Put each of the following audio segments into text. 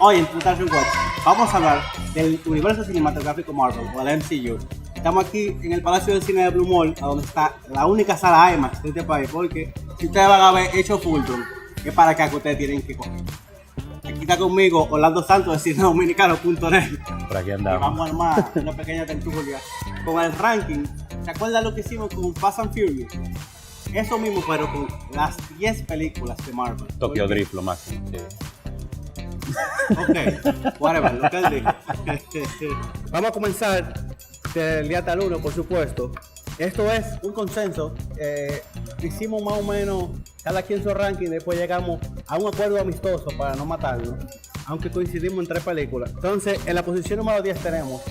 Hoy en Putation Watch vamos a hablar del universo cinematográfico Marvel o el MCU. Estamos aquí en el Palacio del Cine de Blue Mall, donde está la única sala IMAX de este país, porque si ustedes van a ver Age of Ultron, es para acá que ustedes tienen que coger. Aquí está conmigo Orlando Santos de cinedominicano.net. Por aquí Y andamos. vamos a armar una pequeña tertulia con el ranking. ¿Se acuerdan lo que hicimos con Fast and Furious? Eso mismo, pero con las 10 películas de Marvel. Tokyo Porque- Drift, lo máximo. Sí. Ok, whatever, lo que él diga. Vamos a comenzar del día tal uno, por supuesto. Esto es un consenso. Hicimos más o menos cada quien su ranking, después llegamos a un acuerdo amistoso para no matarnos, aunque coincidimos en 3 películas. Entonces, en la posición número 10 tenemos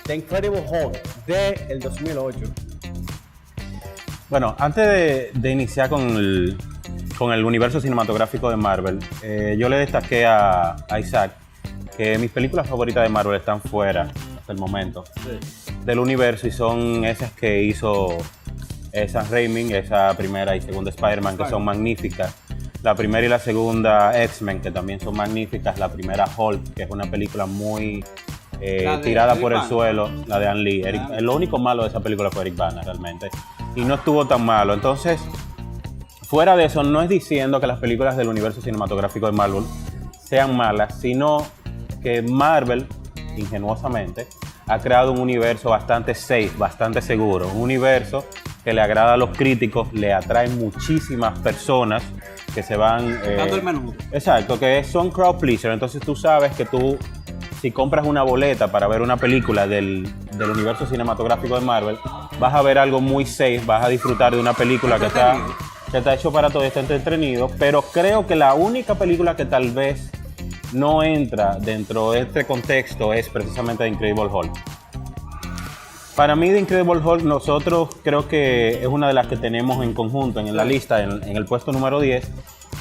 The Incredible Hulk del 2008. Bueno, antes de iniciar con el universo cinematográfico de Marvel, yo le destaqué a Isaac que mis películas favoritas de Marvel están fuera hasta el momento del universo y son esas que hizo Sam Raimi, esa primera y segunda Spider-Man, que son magníficas. La primera y la segunda X-Men, que también son magníficas. La primera Hulk, que es una película muy tirada Eric por el Bana. suelo, la de Ang Lee. Lo único malo de esa película fue Eric Bana, realmente. Y no estuvo tan malo. Entonces, fuera de eso, no es diciendo que las películas del universo cinematográfico de Marvel sean malas, sino que Marvel, ingenuosamente, ha creado un universo bastante safe, bastante seguro. Un universo que le agrada a los críticos, le atrae muchísimas personas que se van... Dando el menú. Exacto, que son crowd pleaser. Entonces tú sabes que tú, si compras una boleta para ver una película del universo cinematográfico de Marvel, vas a ver algo muy safe, vas a disfrutar de una película que está hecho para todo, está entretenido. Pero creo que la única película que tal vez no entra dentro de este contexto es precisamente The Incredible Hulk. Para mí The Incredible Hulk, nosotros creo que es una de las que tenemos en conjunto en la lista, en el puesto número 10,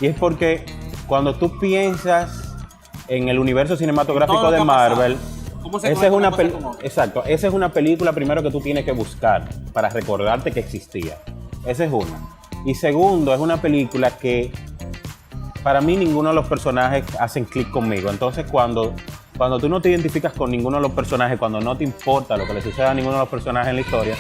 y es porque cuando tú piensas en el universo cinematográfico Todo lo de que ha Marvel, pasado. ¿Cómo se esa conecta es una una cosa con otra? exacto, esa es una película primero que tú tienes que buscar para recordarte que existía. Esa es una. Y segundo, es una película que para mí ninguno de los personajes hacen clic conmigo. Entonces cuando tú no te identificas con ninguno de los personajes, cuando no te importa lo que le suceda a ninguno de los personajes en la historia,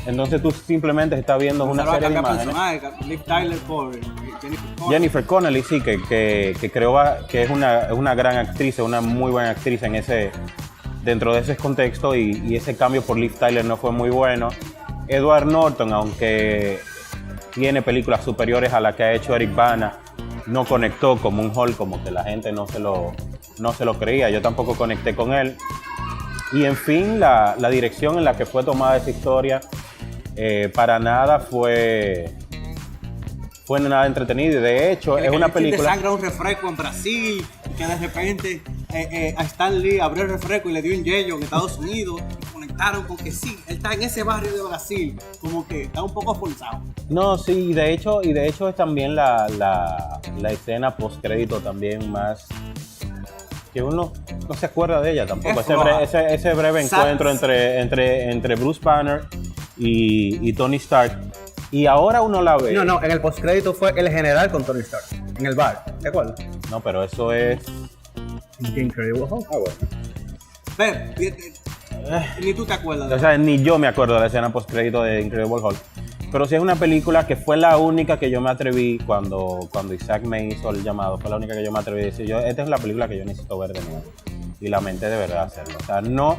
entonces tú simplemente estás viendo una Comenzaron a serie de cambiar imágenes. personajes, Liv Tyler por Jennifer Connelly. Jennifer Connelly, sí, que creo que es una gran actriz, una muy buena actriz dentro de ese contexto, y ese cambio por Liv Tyler no fue muy bueno. Edward Norton, aunque tiene películas superiores a las que ha hecho Eric Bana, no conectó como un Hulk, como que la gente no se lo creía. Yo tampoco conecté con él. Y en fin, la dirección en la que fue tomada esa historia para nada fue nada entretenido. Y de hecho, es una Que película... sangra un refresco en Brasil, y que de repente a Stan Lee abrió el refresco y le dio un yello en Estados Unidos, y conectaron con que sí, él está en ese barrio de Brasil, como que está un poco forzado. No, sí, y de hecho es también la escena post crédito también más que uno no se acuerda de ella tampoco. Es floja. Ese breve encuentro entre Bruce Banner y Tony Stark. Y ahora uno la ve. No, en el postcrédito fue el general con Tony Stark, en el bar, ¿de acuerdo? No, pero eso es. The Incredible Hulk. Ah, bueno. Ver, ni tú te acuerdas de O sea, ni yo me acuerdo de la escena post crédito de Incredible Hulk. Pero sí es una película que fue la única que yo me atreví cuando Isaac me hizo el llamado. Fue la única que yo me atreví a decir, esta es la película que yo necesito ver de nuevo. Y lamenté de verdad hacerlo. O sea, no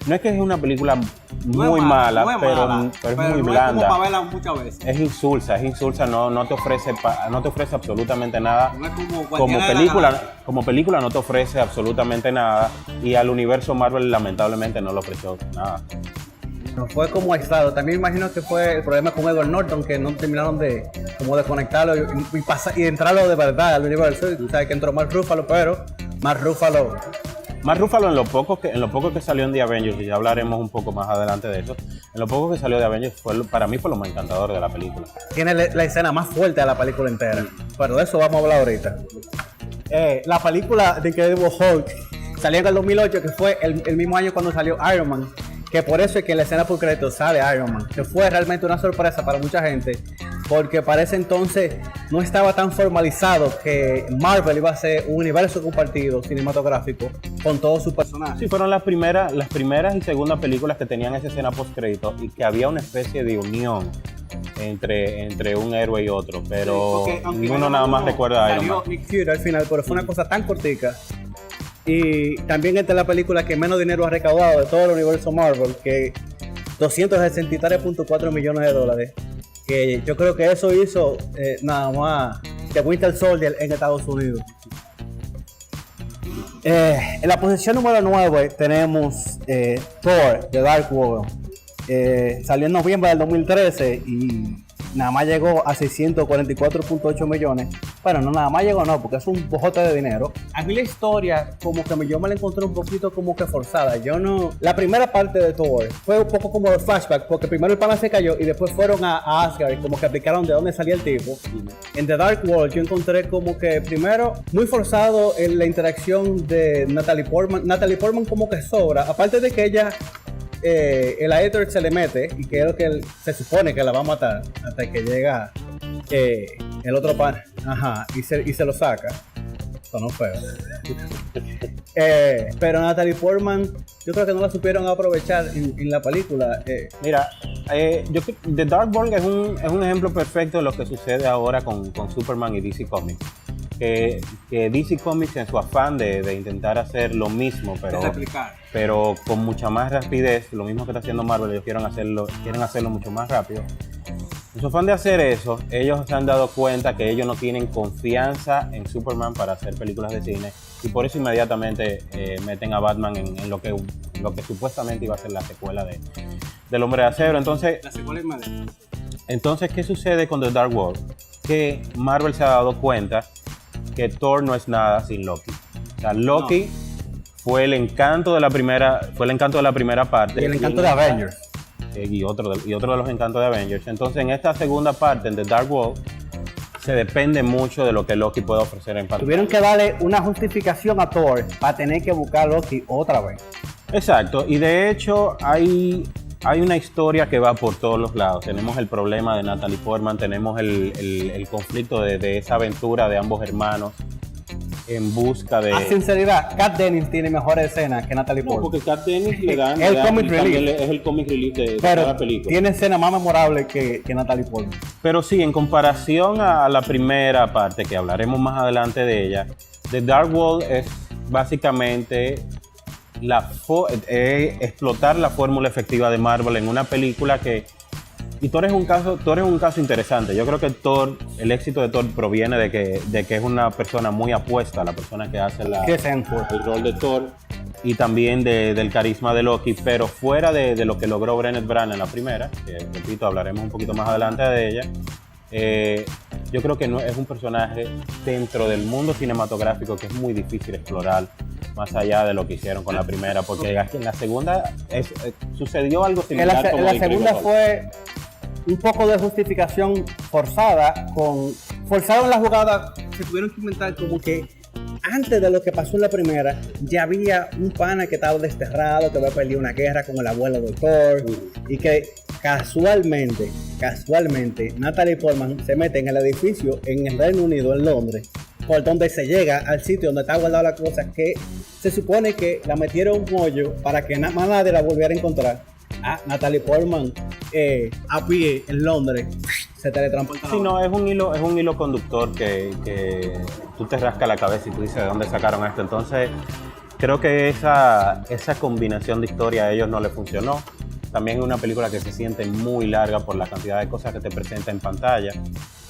es que es una película muy mala, pero es muy no blanda. Es como para verla muchas veces. Es insulsa, no te ofrece absolutamente nada. No es como cualquiera de la Como película no te ofrece absolutamente nada, y al universo Marvel lamentablemente no le ofreció nada. No fue como aislado. También imagino que fue el problema con Edward Norton, que no terminaron de conectarlo y entrarlo de verdad al universo. Y tú sabes que entró Mark Ruffalo, pero Mark Ruffalo En lo poco que salió en The Avengers, y ya hablaremos un poco más adelante de eso, en lo poco que salió de Avengers para mí fue lo más encantador de la película. tiene la escena más fuerte de la película entera. Pero de eso vamos a hablar ahorita. La película de Incredible Hulk salió en el 2008, que fue el mismo año cuando salió Iron Man. Que por eso es que en la escena por crédito sale Iron Man, que fue realmente una sorpresa para mucha gente, porque para ese entonces no estaba tan formalizado que Marvel iba a ser un universo compartido cinematográfico con todos sus personajes. Sí, fueron las primeras y segundas películas que tenían esa escena post-crédito y que había una especie de unión entre un héroe y otro, pero ninguno nada más recuerda a Iron Man. Nick Fury al final, pero fue una cosa tan cortica. Y también entre la película que menos dinero ha recaudado de todo el universo Marvel, que 263.4 millones de dólares. Que yo creo que eso hizo nada más que Winter Soldier en Estados Unidos. En la posición número 9 tenemos Thor, The Dark World. Salió en noviembre del 2013 y nada más llegó a 644.8 millones. Bueno, no, nada más llegó, no, porque es un bojote de dinero. A mí la historia, como que yo me la encontré un poquito como que forzada. Yo no... La primera parte de Thor fue un poco como de flashback, porque primero el pana se cayó y después fueron a Asgard, como que aplicaron de dónde salía el tipo. En The Dark World yo encontré como que primero muy forzado en la interacción de Natalie Portman. Natalie Portman como que sobra, aparte de que ella... el Aether se le mete y que es lo que se supone que la va a matar hasta que llega el otro pan, y se lo saca. Sonó feo. Pero Natalie Portman yo creo que no la supieron aprovechar en la película. Mira, The Dark World es un ejemplo perfecto de lo que sucede ahora con Superman y DC Comics. Que DC Comics, en su afán de intentar hacer lo mismo, pero con mucha más rapidez, lo mismo que está haciendo Marvel, ellos quieren hacerlo mucho más rápido. En su afán de hacer eso, ellos se han dado cuenta que ellos no tienen confianza en Superman para hacer películas de cine, y por eso inmediatamente meten a Batman en lo que supuestamente iba a ser la secuela del Hombre de Acero. Entonces, la secuela es madre. Entonces, ¿qué sucede con The Dark World? Que Marvel se ha dado cuenta que Thor no es nada sin Loki. O sea, Loki fue el encanto de la primera parte. Y el encanto de Avengers. Y otro de los encantos de Avengers. Entonces, en esta segunda parte, en The Dark World, se depende mucho de lo que Loki puede ofrecer en pantalla. Tuvieron que darle una justificación a Thor para tener que buscar a Loki otra vez. Exacto, y de hecho hay una historia que va por todos los lados. Tenemos el problema de Natalie Portman, tenemos el conflicto de esa aventura de ambos hermanos en busca de... A sinceridad, Kat Dennings tiene mejores escenas que Natalie Portman. No, porque Kat Dennings le dan... es el comic relief de cada película. Tiene escenas más memorables que Natalie Portman. Pero sí, en comparación a la primera parte, que hablaremos más adelante de ella, The Dark World es básicamente... explotar la fórmula efectiva de Marvel en una película que... Y Thor es un caso interesante. Yo creo que el éxito de Thor proviene de que es una persona muy apuesta, la persona que hace el rol de Thor, y también del carisma de Loki, pero fuera de lo que logró Brene Brown en la primera, que repito, hablaremos un poquito más adelante de ella. Yo creo que es un personaje dentro del mundo cinematográfico que es muy difícil explorar más allá de lo que hicieron con la primera, porque en la segunda sucedió algo similar. En la segunda fue un poco de justificación forzaron la jugada, se tuvieron que inventar como que antes de lo que pasó en la primera, ya había un pana que estaba desterrado, que había perdido una guerra con el abuelo de Thor, y que casualmente, Natalie Portman se mete en el edificio en el Reino Unido, en Londres, por donde se llega al sitio donde está guardada la cosa, que se supone que la metieron un hoyo para que más nadie la volviera a encontrar. Natalie Portman a pie en Londres se teletransporta. Sí, no, es un hilo conductor que tú te rascas la cabeza y tú dices de dónde sacaron esto. Entonces, creo que esa combinación de historia a ellos no les funcionó. También es una película que se siente muy larga por la cantidad de cosas que te presenta en pantalla.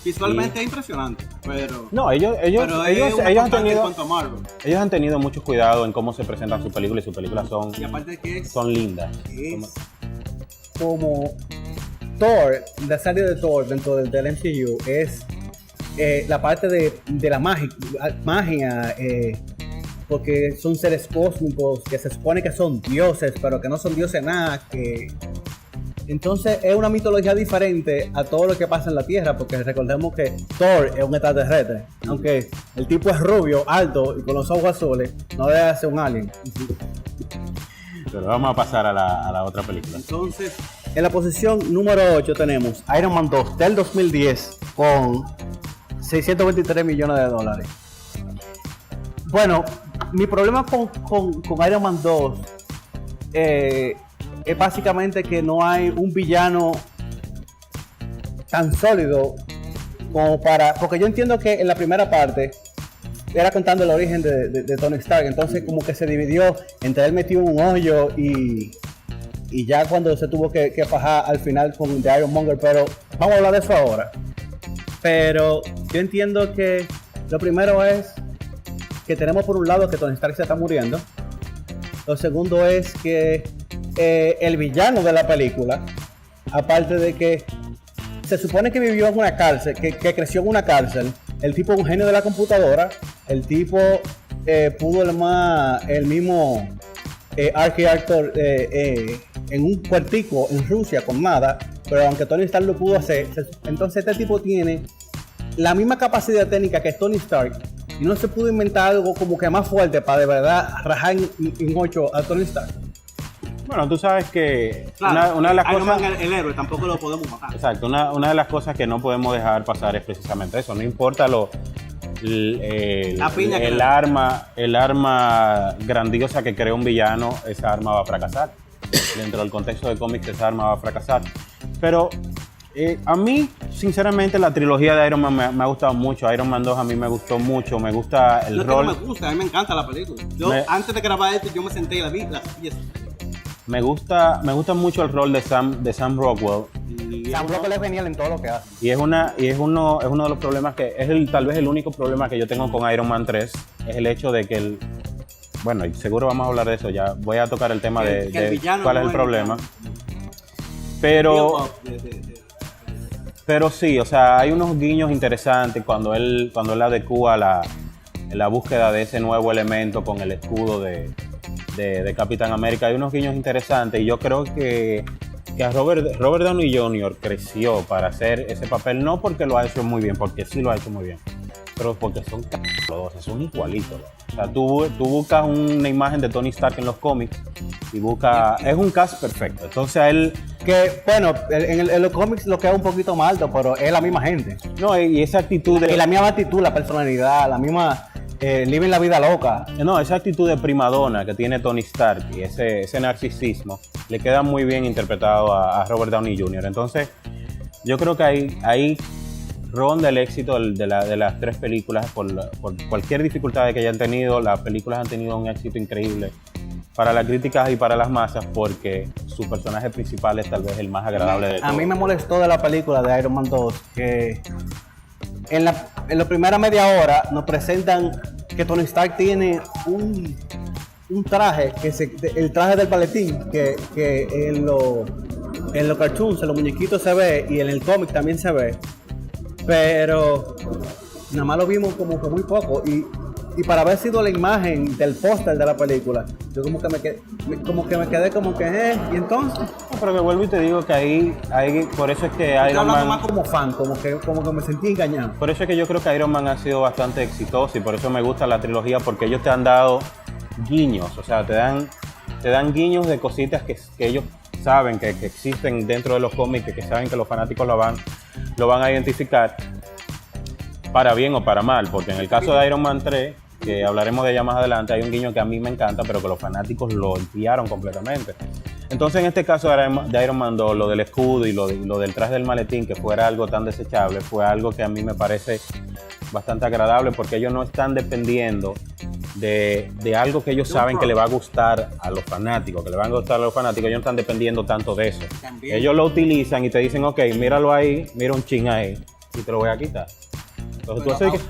Visualmente es impresionante, pero... No, ellos han tenido mucho cuidado en cómo se presentan sus películas, y sus películas son lindas. Como Thor, la serie de Thor dentro del MCU es la parte de la magia, porque son seres cósmicos que se supone que son dioses, pero que no son dioses nada, entonces es una mitología diferente a todo lo que pasa en la Tierra, porque recordemos que Thor es un extraterrestre, aunque el tipo es rubio, alto y con los ojos azules, no debe ser un alien. Pero vamos a pasar a la otra película. Entonces, en la posición número 8 tenemos Iron Man 2 del 2010 con $623 millones. Bueno, mi problema con Iron Man 2 es básicamente que no hay un villano tan sólido como para... Porque yo entiendo que en la primera parte era contando el origen de Tony Stark, entonces como que se dividió entre él metido en un hoyo y ya cuando se tuvo que fajar al final con The Ironmonger, pero vamos a hablar de eso ahora. Pero yo entiendo que lo primero es que tenemos por un lado que Tony Stark se está muriendo. Lo segundo es que el villano de la película, aparte de que se supone que vivió en una cárcel, que creció en una cárcel, el tipo es un genio de la computadora, el tipo pudo el mismo arquitecto en un cuartico en Rusia con nada, pero aunque Tony Stark lo pudo hacer, entonces este tipo tiene la misma capacidad técnica que Tony Stark y no se pudo inventar algo como que más fuerte para de verdad rajar en 8 a Tony Stark. Bueno, tú sabes que claro, una de las Iron cosas... Man, el héroe, tampoco lo podemos matar. Exacto, una de las cosas que no podemos dejar pasar es precisamente eso. No importa el arma grandiosa que crea un villano, esa arma va a fracasar. Dentro del contexto de cómics, esa arma va a fracasar. Pero a mí, sinceramente, la trilogía de Iron Man me ha gustado mucho. Iron Man 2 a mí me gustó mucho. Me gusta el rol. No me gusta, a mí me encanta la película. Antes de grabar esto, yo me senté y la vi, las piezas. Me gusta mucho el rol de Sam Rockwell. Sam Rockwell es genial en todo lo que hace. Y es uno de los problemas que es tal vez el único problema que yo tengo con Iron Man 3 es el hecho de que bueno, y seguro vamos a hablar de eso ya. Voy a tocar el tema de cuál es el problema. Pero sí, o sea, hay unos guiños interesantes cuando él adecua la búsqueda de ese nuevo elemento con el escudo de Capitán América. Hay unos guiños interesantes y yo creo que Robert Downey Jr. creció para hacer ese papel, no porque lo ha hecho muy bien, porque sí lo ha hecho muy bien, pero porque son los dos, son igualitos. O sea, tú buscas una imagen de Tony Stark en los cómics y es un cast perfecto. Entonces a él... Que, bueno, en los cómics lo queda un poquito más alto, pero es la misma gente. No, y esa actitud Y la misma actitud, la personalidad, la misma... viven la vida loca. No, esa actitud de primadona que tiene Tony Stark y ese narcisismo le queda muy bien interpretado a Robert Downey Jr. Entonces, yo creo que ahí ronda el éxito de las tres películas por cualquier dificultad que hayan tenido. Las películas han tenido un éxito increíble para las críticas y para las masas porque su personaje principal es tal vez el más agradable de todos. A mí me molestó de la película de Iron Man 2 que en la primera media hora nos presentan que Tony Stark tiene un traje, el traje del paletín, que en los cartoons, en los muñequitos se ve y en el cómic también se ve, pero nada más lo vimos como que muy poco y para haber sido la imagen del póster de la película, yo como que me quedé y entonces... No, pero que vuelvo y te digo que ahí por eso es que Iron Man... más como fan, como que me sentí engañado. Por eso es que yo creo que Iron Man ha sido bastante exitoso y por eso me gusta la trilogía, porque ellos te han dado guiños, o sea, te dan guiños de cositas que ellos saben que existen dentro de los cómics, que saben que los fanáticos lo van a identificar para bien o para mal, porque en el caso de Iron Man 3, que hablaremos de ella más adelante, hay un guiño que a mí me encanta, pero que los fanáticos lo odiaron completamente. Entonces, en este caso de Iron Man 2, lo del escudo y lo del traje del maletín, que fuera algo tan desechable, fue algo que a mí me parece bastante agradable, porque ellos no están dependiendo de algo que ellos saben que le va a gustar a los fanáticos, ellos no están dependiendo tanto de eso. También. Ellos lo utilizan y te dicen, ok, míralo ahí, mira un chin ahí, y te lo voy a quitar. Entonces tú haces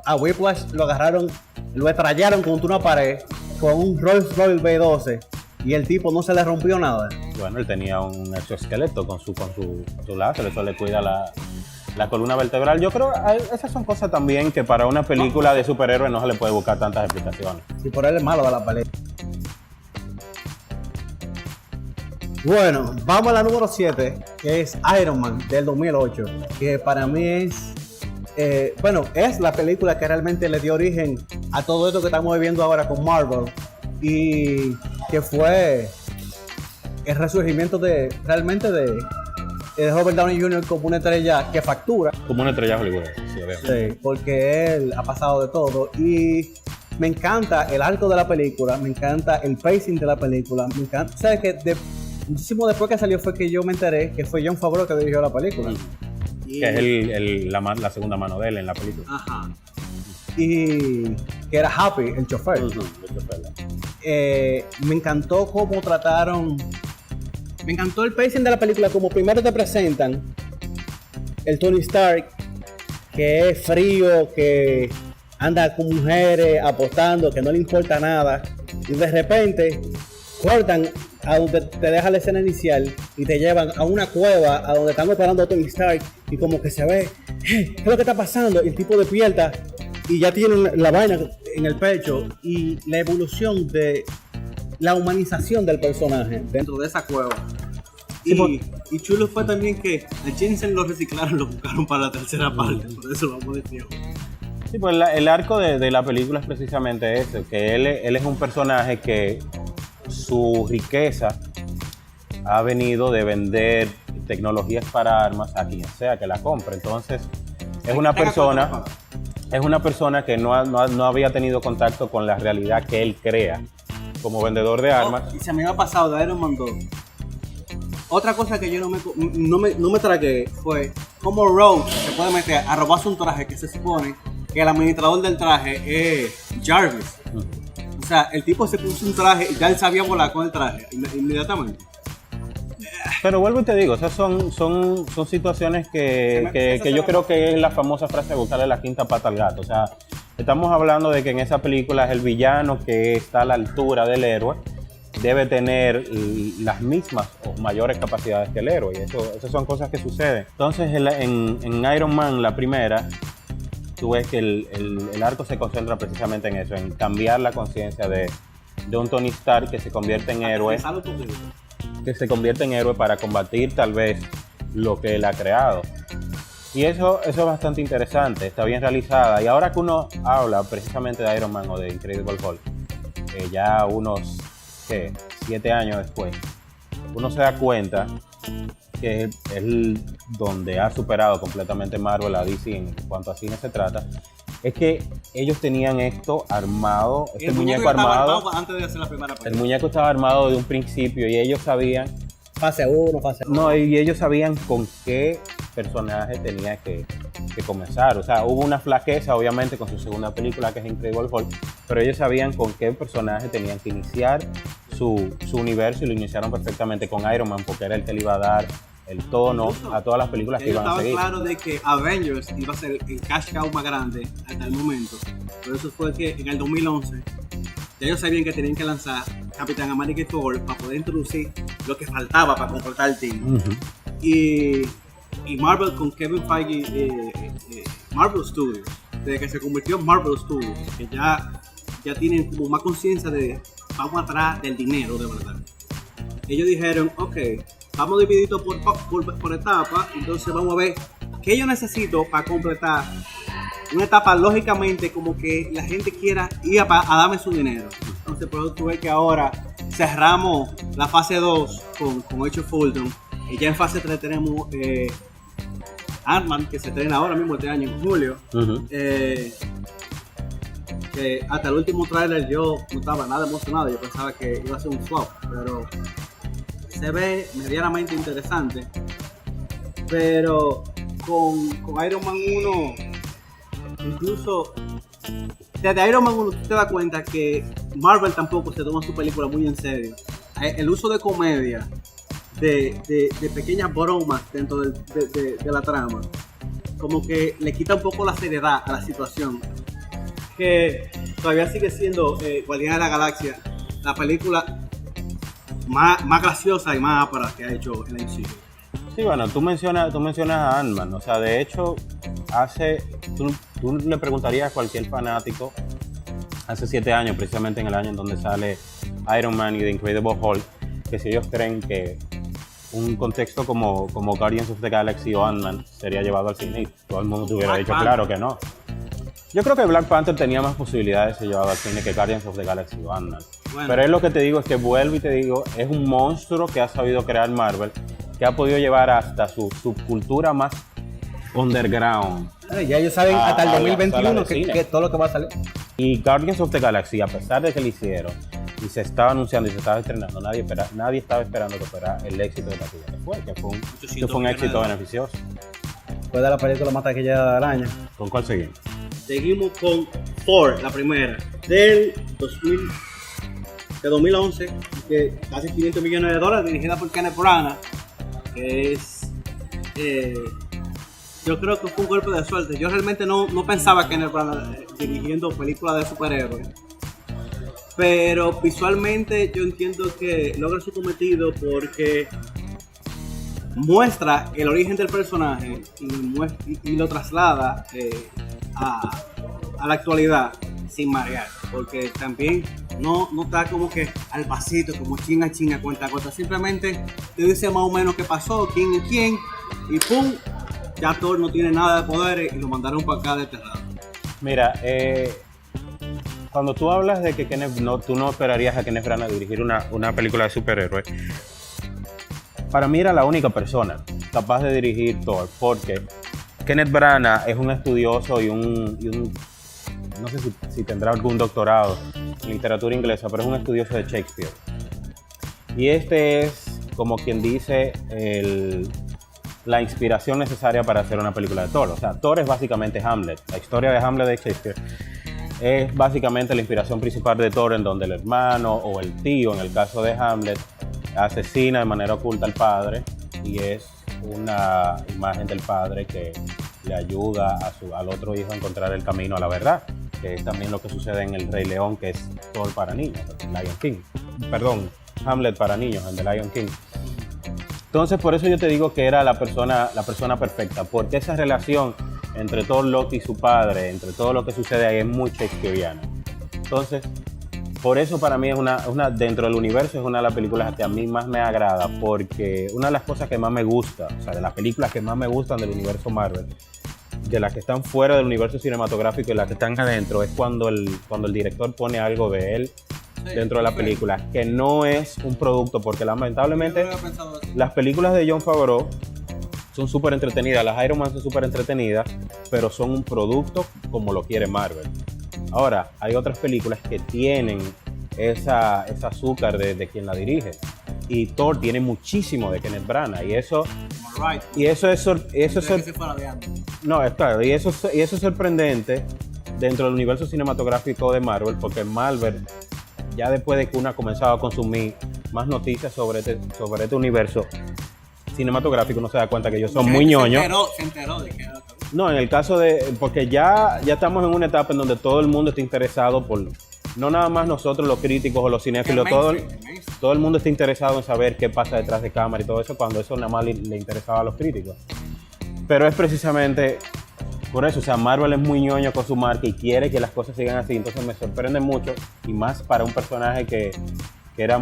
a Whiplash lo agarraron, lo estrellaron contra una pared con un Rolls Royce B12 y el tipo no se le rompió nada. Bueno, él tenía un exoesqueleto con su láser, eso le cuida la columna vertebral. Yo creo que esas son cosas también que para una película de superhéroes no se le puede buscar tantas explicaciones. Sí, por él es malo de la película. Bueno, vamos a la número 7, que es Iron Man del 2008, que para mí es la película que realmente le dio origen a todo esto que estamos viviendo ahora con Marvel y que fue el resurgimiento realmente de Robert Downey Jr. como una estrella que factura. Como una estrella hollywoodense. sí, obviamente. Sí, porque él ha pasado de todo y me encanta el arco de la película, me encanta el pacing de la película, me encanta, sabes que muchísimo después que salió fue que yo me enteré que fue Jon Favreau que dirigió la película. Que es la segunda mano de él en la película. Ajá. Y que era Happy, el chofer. Me encantó cómo trataron. Me encantó el pacing de la película, como primero te presentan el Tony Stark, que es frío, que anda con mujeres apostando, que no le importa nada, y de repente cortan a donde te deja la escena inicial y te llevan a una cueva a donde están esperando a Tony Stark y como que se ve, ¿qué es lo que está pasando? Y el tipo despierta y ya tiene la vaina en el pecho, y la evolución de la humanización del personaje dentro de esa cueva. Sí, y chulo fue también que a Jensen lo reciclaron, lo buscaron para la tercera parte, por eso lo vamos a decir. Sí, pues el arco de la película es precisamente ese, que él es un personaje que su riqueza ha venido de vender tecnologías para armas a quien sea que la compre. Entonces, es una persona que no había tenido contacto con la realidad que él crea como vendedor de armas. Y se me había pasado de Iron Man 2. Otra cosa que yo no me tragué fue cómo Rogue se puede meter a robarse un traje que se supone que el administrador del traje es Jarvis. O sea, el tipo se puso un traje y ya él sabía volar con el traje inmediatamente. Pero vuelvo y te digo, o sea, son situaciones que yo creo que es la famosa frase de buscarle la quinta pata al gato. O sea, estamos hablando de que en esa película es el villano que está a la altura del héroe, debe tener las mismas o mayores capacidades que el héroe, y esas son cosas que suceden. Entonces en Iron Man, la primera, tú ves que el arco se concentra precisamente en eso, en cambiar la conciencia de un Tony Stark que se convierte en héroe, para combatir tal vez lo que él ha creado. Y eso es bastante interesante, está bien realizada. Y ahora que uno habla precisamente de Iron Man o de Incredible Hulk, ya unos 7 años después, uno se da cuenta que es donde ha superado completamente Marvel a DC en cuanto a cine se trata, es que ellos tenían esto armado, este muñeco armado antes de hacer la primera película. El muñeco estaba armado de un principio y ellos sabían fase 1, fase 2. No, y ellos sabían con qué personaje tenía que comenzar. O sea, hubo una flaqueza obviamente con su segunda película, que es Incredible Hulk, pero ellos sabían con qué personaje tenían que iniciar su universo, y lo iniciaron perfectamente con Iron Man, porque era el que le iba a dar el tono a todas las películas que iban a seguir. Estaba claro de que Avengers iba a ser el cash cow más grande hasta el momento. Por eso fue que en el 2011 ya ellos sabían que tenían que lanzar Capitán América y Thor para poder introducir lo que faltaba para completar el team. Y Marvel con Kevin Feige, Marvel Studios, desde que se convirtió en Marvel Studios, que ya tienen como más conciencia de vamos atrás del dinero de verdad. Ellos dijeron, ok, vamos dividido por etapas, entonces vamos a ver qué yo necesito para completar una etapa lógicamente como que la gente quiera ir a darme su dinero. Entonces por eso tú ves que ahora cerramos la fase 2 con Age of Ultron, y ya en fase 3 tenemos Ant-Man, que se estrena ahora mismo este año en julio. Que hasta el último tráiler yo no estaba nada emocionado, yo pensaba que iba a ser un flop, pero se ve medianamente interesante. Pero con Iron Man 1, incluso desde Iron Man 1 tú te das cuenta que Marvel tampoco se toma su película muy en serio. El uso de comedia, de pequeñas bromas dentro de la trama, como que le quita un poco la seriedad a la situación, que todavía sigue siendo Guardianes de la Galaxia la película más graciosa y más ápera que ha hecho el MCU. Sí, bueno, tú mencionas a Ant-Man, o sea, de hecho, tú le preguntarías a cualquier fanático hace 7 años, precisamente en el año en donde sale Iron Man y The Incredible Hulk, que si ellos creen que un contexto como Guardians of the Galaxy o Ant-Man sería llevado al cine, y todo el mundo te hubiera dicho claro que no. Yo creo que Black Panther tenía más posibilidades de ser llevado al cine que Guardians of the Galaxy o Ant-Man. Bueno. Pero es lo que te digo, es que vuelvo y te digo, es un monstruo que ha sabido crear Marvel, que ha podido llevar hasta su subcultura más underground. Ya ellos saben hasta el a las 2021 salas de cine. que todo lo que va a salir. Y Guardians of the Galaxy, a pesar de que lo hicieron y se estaba anunciando y se estaba estrenando, nadie estaba esperando que fuera el éxito de taquilla que fue un éxito beneficioso. Después de la película más taquillera del año. ¿Con cuál seguimos? Seguimos con Thor, la primera, del 2011, que casi $500 millones, dirigida por Kenneth Branagh, que es... yo creo que fue un golpe de suerte. Yo realmente no pensaba que Kenneth Branagh dirigiendo películas de superhéroes. Pero visualmente yo entiendo que logra su cometido porque muestra el origen del personaje y lo traslada a la actualidad sin marear. Porque también no está como que al pasito, como chinga, cuenta cosa. Simplemente te dice más o menos qué pasó, quién es quién, y pum, ya Thor no tiene nada de poderes y lo mandaron para acá desterrado. Mira, cuando tú hablas de que tú no esperarías a Kenneth Branagh dirigir una película de superhéroes, para mí era la única persona capaz de dirigir Thor, porque Kenneth Branagh es un estudioso y un no sé si tendrá algún doctorado en literatura inglesa, pero es un estudioso de Shakespeare. Y este es, como quien dice, la inspiración necesaria para hacer una película de Thor. O sea, Thor es básicamente Hamlet. La historia de Hamlet de Shakespeare es básicamente la inspiración principal de Thor, en donde el hermano o el tío, en el caso de Hamlet, asesina de manera oculta al padre, y es una imagen del padre que le ayuda al otro hijo a encontrar el camino a la verdad, que es también lo que sucede en El Rey León, que es Thor para niños, Lion King. Perdón, Hamlet para niños, en The Lion King. Entonces, por eso yo te digo que era la persona perfecta, porque esa relación entre Thor, Loki y su padre, entre todo lo que sucede ahí, es muy shakespeariana. Entonces, por eso para mí es dentro del universo, es una de las películas que a mí más me agrada, porque una de las cosas que más me gusta, o sea, de las películas que más me gustan del universo Marvel, de las que están fuera del universo cinematográfico y las que están adentro, es cuando el director pone algo de él dentro de la película, que no es un producto, porque lamentablemente las películas de Jon Favreau son súper entretenidas, las Iron Man son súper entretenidas, pero son un producto como lo quiere Marvel. Ahora, hay otras películas que tienen ese azúcar de quien la dirige, y Thor tiene muchísimo de Kenneth Branagh, y eso es sorprendente dentro del universo cinematográfico de Marvel, porque Marvel, ya después de que uno ha comenzado a consumir más noticias sobre este universo cinematográfico, uno se da cuenta que ellos son muy ñoños. Se enteró de que era. No, en el caso porque ya estamos en una etapa en donde todo el mundo está interesado no nada más nosotros los críticos o los cinéfilos, todo el mundo está interesado en saber qué pasa detrás de cámara y todo eso, cuando eso nada más le interesaba a los críticos. Pero es precisamente por eso, o sea, Marvel es muy ñoño con su marca y quiere que las cosas sigan así, entonces me sorprende mucho, y más para un personaje que era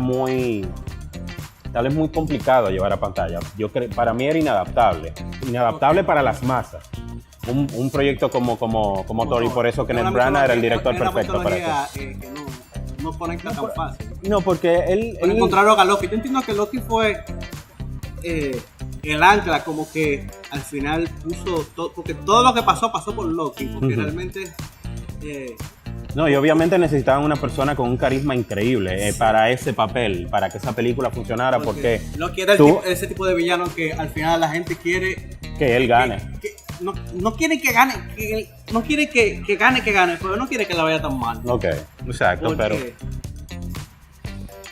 tal vez muy complicado llevar a pantalla. Para mí era inadaptable para las masas. Un proyecto como Thor, y por eso Kenneth Branagh era el director perfecto para eso. Que no conecta tan fácil. No, porque él encontraron a Loki. Yo entiendo que Loki fue el ancla, como que al final puso todo, porque todo lo que pasó por Loki, porque realmente no, y obviamente necesitaban una persona con un carisma increíble para ese papel, para que esa película funcionara, porque Loki era ese tipo de villano que al final la gente quiere que él gane. No quiere que gane, no quiere que gane, pero no quiere que la vaya tan mal. Ok, exacto,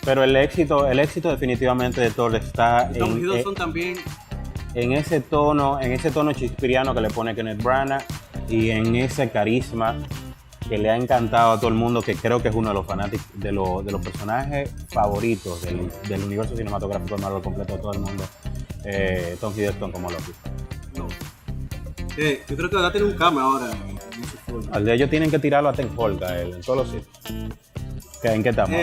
pero el éxito definitivamente de Thor está en ese tono shakespeariano que le pone Kenneth Branagh, y en ese carisma que le ha encantado a todo el mundo, que creo que es uno de los fanáticos, de los personajes favoritos del universo cinematográfico de Marvel completo de todo el mundo, Tom Hiddleston como Loki. Yo creo que va a tener un cameo ahora. Al de ellos tienen que tirarlo a Ten Hulk en todos los sitios. ¿En qué estamos?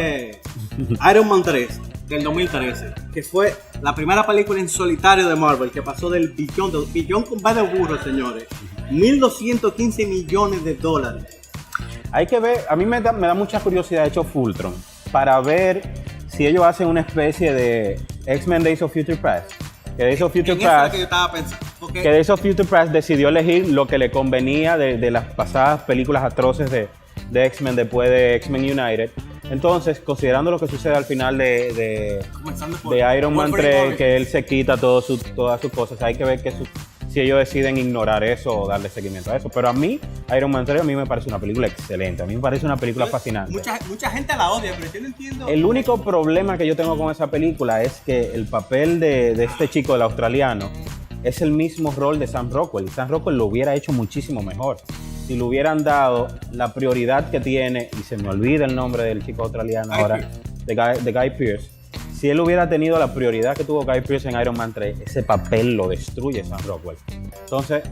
Iron Man 3 del 2013, que fue la primera película en solitario de Marvel que pasó del billón con B de burro, señores. $1.215 millones. Hay que ver, a mí me da mucha curiosidad, hecho Fultron, para ver si ellos hacen una especie de X-Men Days of Future Past. Que Days of Future Past, eso es lo que yo estaba pensando. Porque que Days of Future Past decidió elegir lo que le convenía de las pasadas películas atroces de X-Men después de X-Men United. Entonces, considerando lo que sucede al final de Iron Man 3, que él se quita todas sus cosas, hay que ver si ellos deciden ignorar eso o darle seguimiento a eso. Pero a mí, Iron Man 3 a mí me parece una película excelente, a mí me parece una película fascinante. Mucha gente la odia, pero yo no entiendo. El único problema que yo tengo con esa película es que el papel de este chico, el australiano, es el mismo rol de Sam Rockwell. Y Sam Rockwell lo hubiera hecho muchísimo mejor si le hubieran dado la prioridad que tiene, y se me olvida el nombre del chico australiano ahora, de Guy Pearce. Si él hubiera tenido la prioridad que tuvo Guy Pearce en Iron Man 3, ese papel lo destruye Sam Rockwell. Entonces,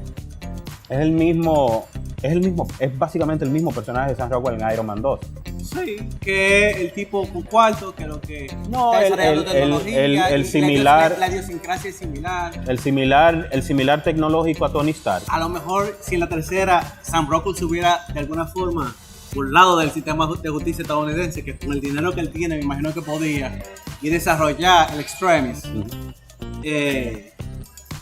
es básicamente el mismo personaje de Sam Rockwell en Iron Man 2. Sí, que el tipo con cuarto, que lo que... No, el similar... La idiosincrasia es similar. El similar tecnológico a Tony Stark. A lo mejor, si en la tercera Sam Rockwell se hubiera, de alguna forma, burlado del sistema de justicia estadounidense, que con el dinero que él tiene, me imagino que podía, y desarrollar el Extremis.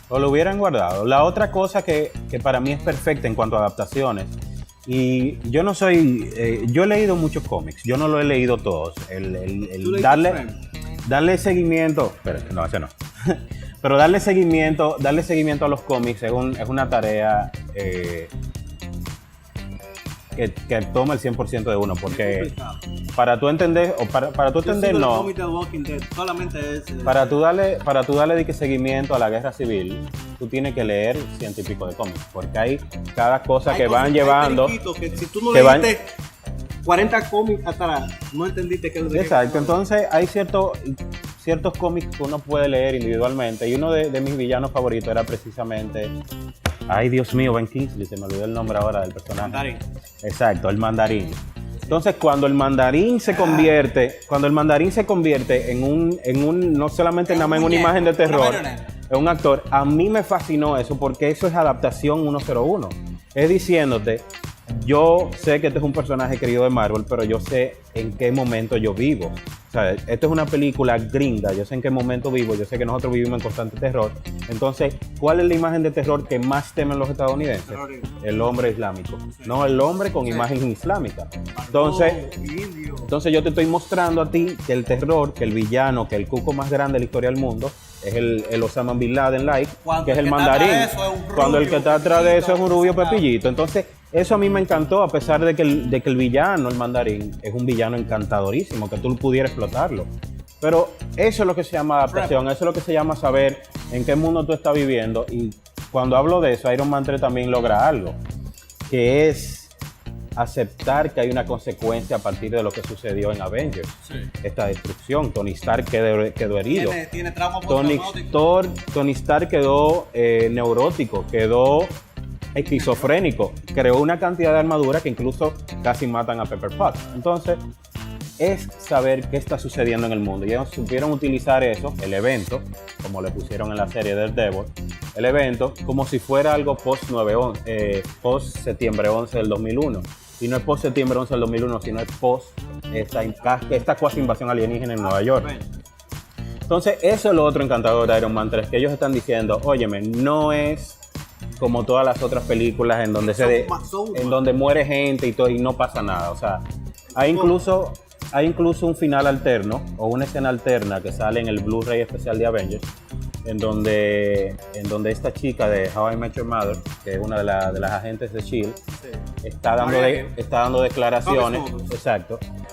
O lo hubieran guardado. La otra cosa que para mí es perfecta en cuanto a adaptaciones, y yo no soy... yo he leído muchos cómics, yo no lo he leído todos. Darle seguimiento... Espera, no, ese no. Pero darle seguimiento a los cómics es una tarea que toma el 100% de uno, porque para tú entender, o para tú entender, no. Para tú darle seguimiento a la guerra civil, tú tienes que leer 100 y pico de cómics, porque hay cada cosa que van llevando. Que si tú no leíste 40 cómics atrás, no entendiste qué es lo que... Exacto, entonces hay ciertos cómics que uno puede leer individualmente, y uno de mis villanos favoritos era precisamente... Ay, Dios mío, Ben Kingsley, se me olvidó el nombre ahora del personaje. Mandarín. Exacto, el Mandarín. Entonces, cuando el Mandarín se convierte en un no solamente nada más en una imagen de terror, en un actor, a mí me fascinó eso, porque eso es adaptación 101. Es diciéndote, yo sé que este es un personaje querido de Marvel, pero yo sé en qué momento yo vivo. O sea, esto es una película gringa, yo sé en qué momento vivo, yo sé que nosotros vivimos en constante terror. Entonces, ¿cuál es la imagen de terror que más temen los estadounidenses? El hombre islámico. No, el hombre con imagen islámica. Entonces yo te estoy mostrando a ti que el terror, que el villano, que el cuco más grande de la historia del mundo es el Osama Bin Laden-like, que es el Mandarín. Cuando el que está atrás de eso es un rubio pepillito. Entonces, eso a mí me encantó, a pesar de que el villano, el Mandarín, es un villano encantadorísimo, que tú pudieras explotarlo. Pero eso es lo que se llama adaptación, eso es lo que se llama saber en qué mundo tú estás viviendo. Y cuando hablo de eso, Iron Man 3 también logra algo, que es aceptar que hay una consecuencia a partir de lo que sucedió en Avengers. Sí. Esta destrucción, Tony Stark quedó herido. Tiene trauma Tony Stark quedó neurótico, quedó esquizofrénico, creó una cantidad de armadura que incluso casi matan a Pepper Potts. Entonces, es saber qué está sucediendo en el mundo. Y ellos supieron utilizar eso, el evento, como le pusieron en la serie Daredevil, el evento, como si fuera algo post septiembre 11 del 2001. Y no es post septiembre 11 del 2001, sino es post esta cuasi invasión alienígena en Nueva York. Entonces, eso es lo otro encantador de Iron Man 3, que ellos están diciendo, óyeme, no es como todas las otras películas en donde muere gente y todo y no pasa nada. O sea, hay incluso un final alterno o una escena alterna que sale en el Blu-ray especial de Avengers, en donde esta chica de How I Met Your Mother, que es una de las agentes de S.H.I.E.L.D., está dando declaraciones,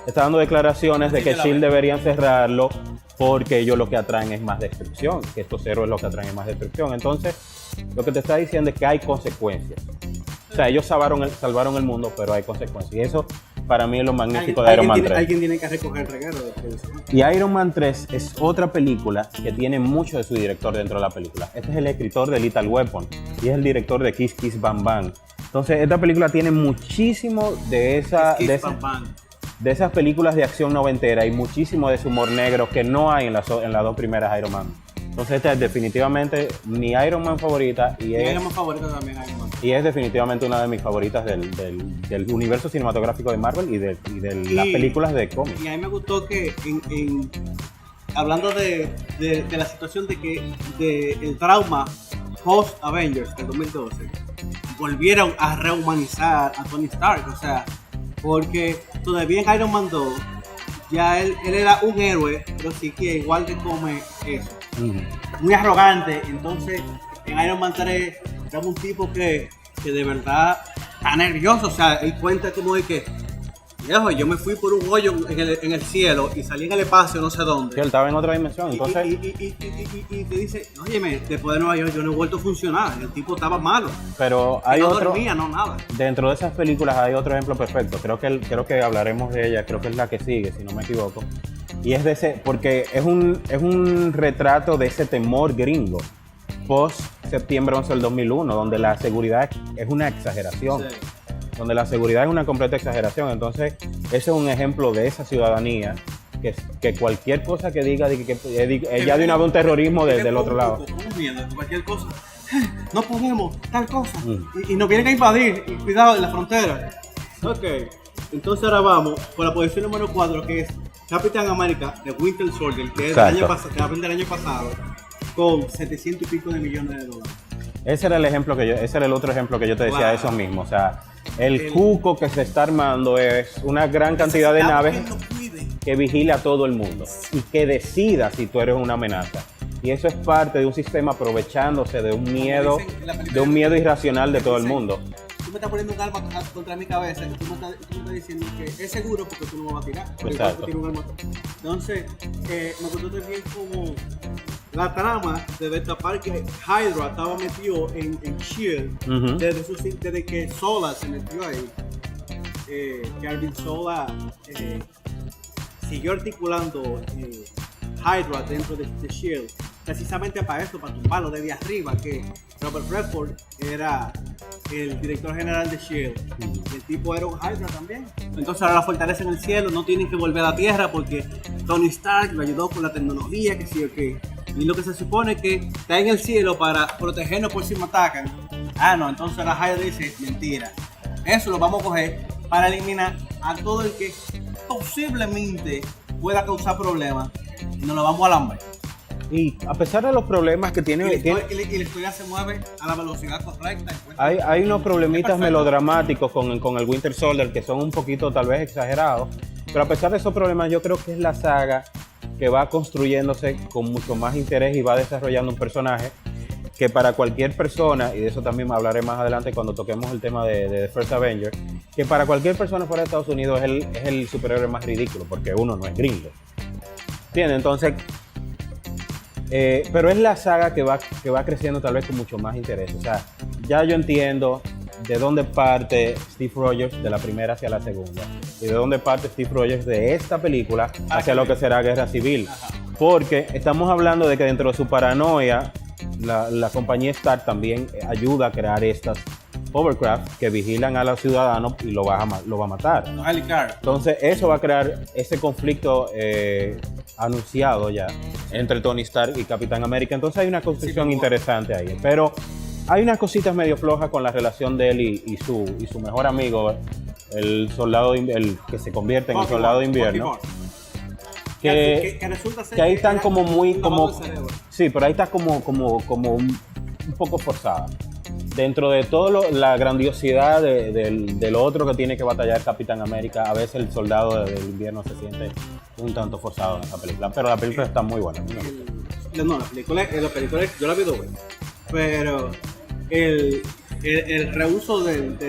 está dando declaraciones de que S.H.I.E.L.D. deberían cerrarlo porque ellos lo que atraen es más destrucción, que estos héroes lo que atraen es más destrucción. Entonces, lo que te está diciendo es que hay consecuencias. O sea, ellos salvaron el mundo, pero hay consecuencias. Y eso, para mí, es lo magnífico de Iron Man 3. Alguien tiene que recoger el regalo. Y Iron Man 3 es otra película que tiene mucho de su director dentro de la película. Este es el escritor de Lethal Weapon y es el director de Kiss Kiss Bang Bang. Entonces, esta película tiene muchísimo de esas películas de acción noventera y muchísimo de su humor negro que no hay en las dos primeras Iron Man. Entonces esta es definitivamente mi Iron Man favorita y es definitivamente una de mis favoritas del universo cinematográfico de Marvel y de las películas de cómics. Y a mí me gustó que hablando de la situación de que el trauma post Avengers del 2012 volvieron a rehumanizar a Tony Stark, o sea, porque todavía en Iron Man 2 ya él era un héroe, pero sí que igual que come eso, muy arrogante. Entonces en Iron Man 3 era un tipo que de verdad está nervioso, o sea, él cuenta como de que viejo, yo me fui por un hoyo en el cielo y salí en el espacio no sé dónde. Sí, él estaba en otra dimensión, entonces... Y te dice, óyeme, después de Nueva York yo no he vuelto a funcionar, el tipo estaba malo. Pero hay no otro... dormía, no nada. Dentro de esas películas hay otro ejemplo perfecto, creo que hablaremos de ella, creo que es la que sigue, si no me equivoco. Y es de ese, porque es un retrato de ese temor gringo, post septiembre 11 del 2001, donde la seguridad es una exageración. Sí. Donde la seguridad es una completa exageración. Entonces, ese es un ejemplo de esa ciudadanía que cualquier cosa que diga, ya de una vez un terrorismo del otro lado. Cualquier cosa, no podemos, tal cosa, y nos vienen a invadir, y cuidado en la frontera. Ok, entonces ahora vamos por la posición número 4, que es Capitán América de Winter Soldier, que es del año pasado, con 700 y pico de millones de dólares. Ese era el otro ejemplo que yo te decía, eso mismo, o sea, el cuco que se está armando es una gran cantidad de naves que vigila a todo el mundo y que decida si tú eres una amenaza. Y eso es parte de un sistema aprovechándose de un miedo irracional de todo el mundo. Tú me estás poniendo un arma contra mi cabeza y tú me estás diciendo que es seguro porque tú no me vas a tirar. Exacto. Entonces, me contó también como la trama de destapar que Hydra estaba metido en S.H.I.E.L.D. desde que Sola se metió ahí. Que Armin Sola siguió articulando Hydra dentro de S.H.I.E.L.D. precisamente para esto, para tumbarlo desde arriba, que Robert Redford era el director general de S.H.I.E.L.D. El tipo era un Hydra también. Entonces ahora la fortaleza en el cielo, no tienen que volver a la tierra porque Tony Stark lo ayudó con la tecnología, que sí o qué. Y lo que se supone que está en el cielo para protegernos por si me atacan. Ah, no, entonces la Hydra dice, mentira. Eso lo vamos a coger para eliminar a todo el que posiblemente pueda causar problemas. Y nos lo vamos a alambre. Y a pesar de los problemas que tiene... Y la historia se mueve a la velocidad correcta. Hay unos problemitas melodramáticos con el Winter Soldier que son un poquito tal vez exagerados. Pero a pesar de esos problemas, yo creo que es la saga que va construyéndose con mucho más interés y va desarrollando un personaje que para cualquier persona, y de eso también hablaré más adelante cuando toquemos el tema de The First Avenger, que para cualquier persona fuera de Estados Unidos es el superhéroe más ridículo, porque uno no es gringo. ¿Entiendes? Entonces, pero es la saga que va creciendo tal vez con mucho más interés. O sea, ya yo entiendo de dónde parte Steve Rogers de la primera hacia la segunda y de dónde parte Steve Rogers de esta película hacia lo que será Guerra Civil. Porque estamos hablando de que dentro de su paranoia la compañía Stark también ayuda a crear estas hovercraft que vigilan a los ciudadanos y lo va a matar. Entonces eso va a crear ese conflicto anunciado ya entre Tony Stark y Capitán América. Entonces hay una construcción interesante ahí, pero hay unas cositas medio flojas con la relación de él y su mejor amigo, el que se convierte en el soldado de invierno. Que resulta ser que ahí están como muy sí, pero ahí está como un poco forzada. Dentro de todo la grandiosidad del otro que tiene que batallar Capitán América, a veces el soldado del invierno se siente un tanto forzado en esa película, pero la película está muy buena. No, la película yo la vi 2 veces, pero el reuso del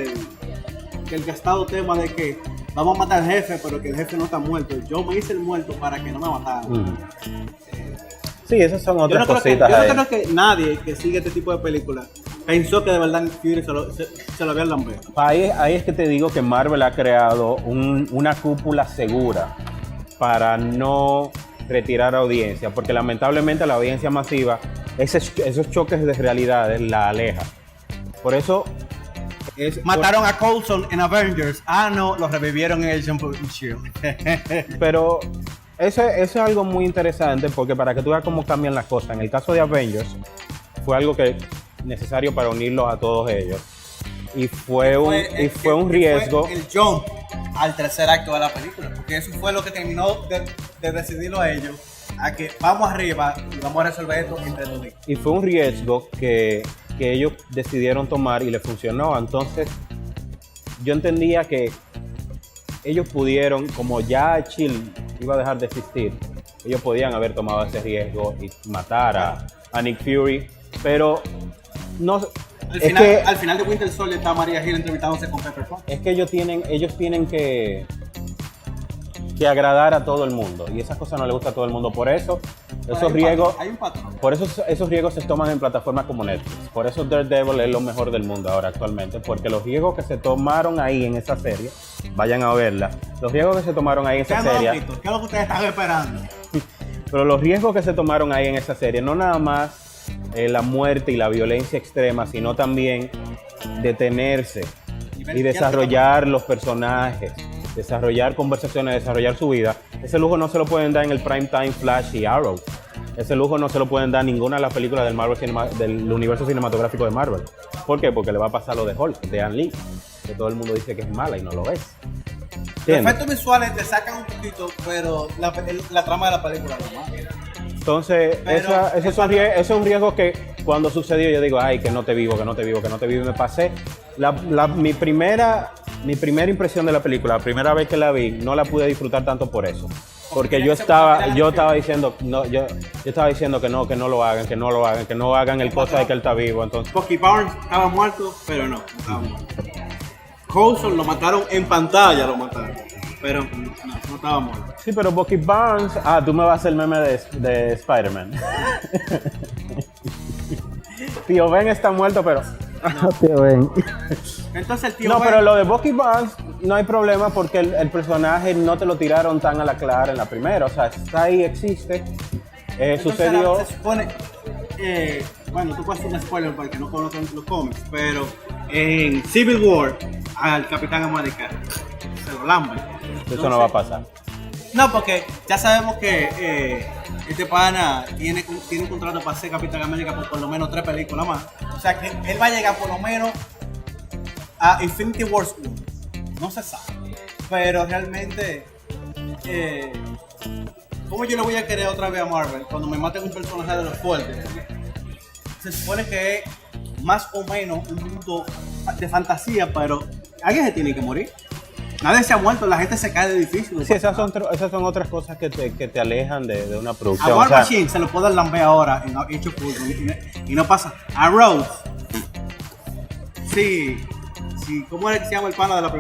gastado tema de que vamos a matar al jefe, pero que el jefe no está muerto. Yo me hice el muerto para que no me mataran. Sí, esas son otras cositas. Yo no creo que nadie que sigue este tipo de películas pensó que de verdad Fury se lo había lambido. Ahí es que te digo que Marvel ha creado una cúpula segura para no retirar audiencia, porque lamentablemente la audiencia masiva, esos choques de realidades la aleja. Por eso... Mataron a Coulson en Avengers. Ah, no, lo revivieron en el Jump Shield. Pero eso es algo muy interesante, porque para que tú veas cómo cambian las cosas. En el caso de Avengers, fue algo que necesario para unirlos a todos ellos. Y fue un riesgo. Fue el jump al tercer acto de la película, porque eso fue lo que terminó de decidirlo a ellos, a que vamos arriba y vamos a resolver esto entre todos. Y fue un riesgo que que ellos decidieron tomar y le funcionó. Entonces, yo entendía que ellos pudieron, como ya Chill iba a dejar de existir, ellos podían haber tomado ese riesgo y matar a Nick Fury, pero no. Al final de Winter Soldier está Maria Hill entrevistándose con Pepper Potts. Es que ellos tienen que agradar a todo el mundo, y esas cosas no le gustan a todo el mundo. Por eso esos riesgos, hay un patrón. por eso esos riesgos se toman en plataformas como Netflix. Por eso Daredevil es lo mejor del mundo ahora actualmente, porque los riesgos que se tomaron ahí en esa serie, vayan a verla, los riesgos que se tomaron ahí en esa serie, ¿Qué es lo que ustedes están esperando? pero los riesgos que se tomaron ahí en esa serie, no nada más la muerte y la violencia extrema, sino también detenerse y desarrollar los personajes, desarrollar conversaciones, desarrollar su vida. Ese lujo no se lo pueden dar en el Primetime Flash y Arrow. Ese lujo no se lo pueden dar ninguna de las películas del universo cinematográfico de Marvel. ¿Por qué? Porque le va a pasar lo de Hulk, de Ann Lee, que todo el mundo dice que es mala y no lo es. Los efectos visuales te sacan un poquito, pero la trama de la película no más. Entonces, ese es un riesgo que cuando sucedió yo digo, ay, que no te vivo, y me pasé. Mi primera impresión de la película, la primera vez que la vi, no la pude disfrutar tanto por eso. Porque yo estaba diciendo que no lo hagan, que no hagan el cosa de que él está vivo. Entonces, Bucky Barnes estaba muerto, pero no estaba muerto. Coulson lo mataron en pantalla, pero no estaba muerto. Sí, pero Bucky Barnes, tú me vas a hacer el meme de Spider-Man. Tío Ben está muerto, pero... No. Tío Ben. Entonces el tío No, Ben... pero lo de Bucky Barnes no hay problema porque el personaje no te lo tiraron tan a la clara en la primera. O sea, está ahí, existe. Sucedió... Se supone... bueno, tú puedes hacer un spoiler para el que no conozcan los cómics, pero en Civil War al Capitán América se lo lamben. Eso no va a pasar. No, porque ya sabemos que este pana tiene un contrato para ser Capitán América por lo menos 3 películas más. O sea que él va a llegar por lo menos a Infinity Wars 1. No se sabe. Pero realmente, ¿cómo yo le voy a querer otra vez a Marvel cuando me maten un personaje de los fuertes? Se supone que es más o menos un mundo de fantasía, pero alguien se tiene que morir. Nadie se ha muerto, la gente se cae de edificios. Sí, esas son otras cosas que te alejan de una producción. A War Machine se lo pueden lamber ahora en Age of Ultron y no pasa. A Rose, sí, ¿cómo es que se llama el pana de la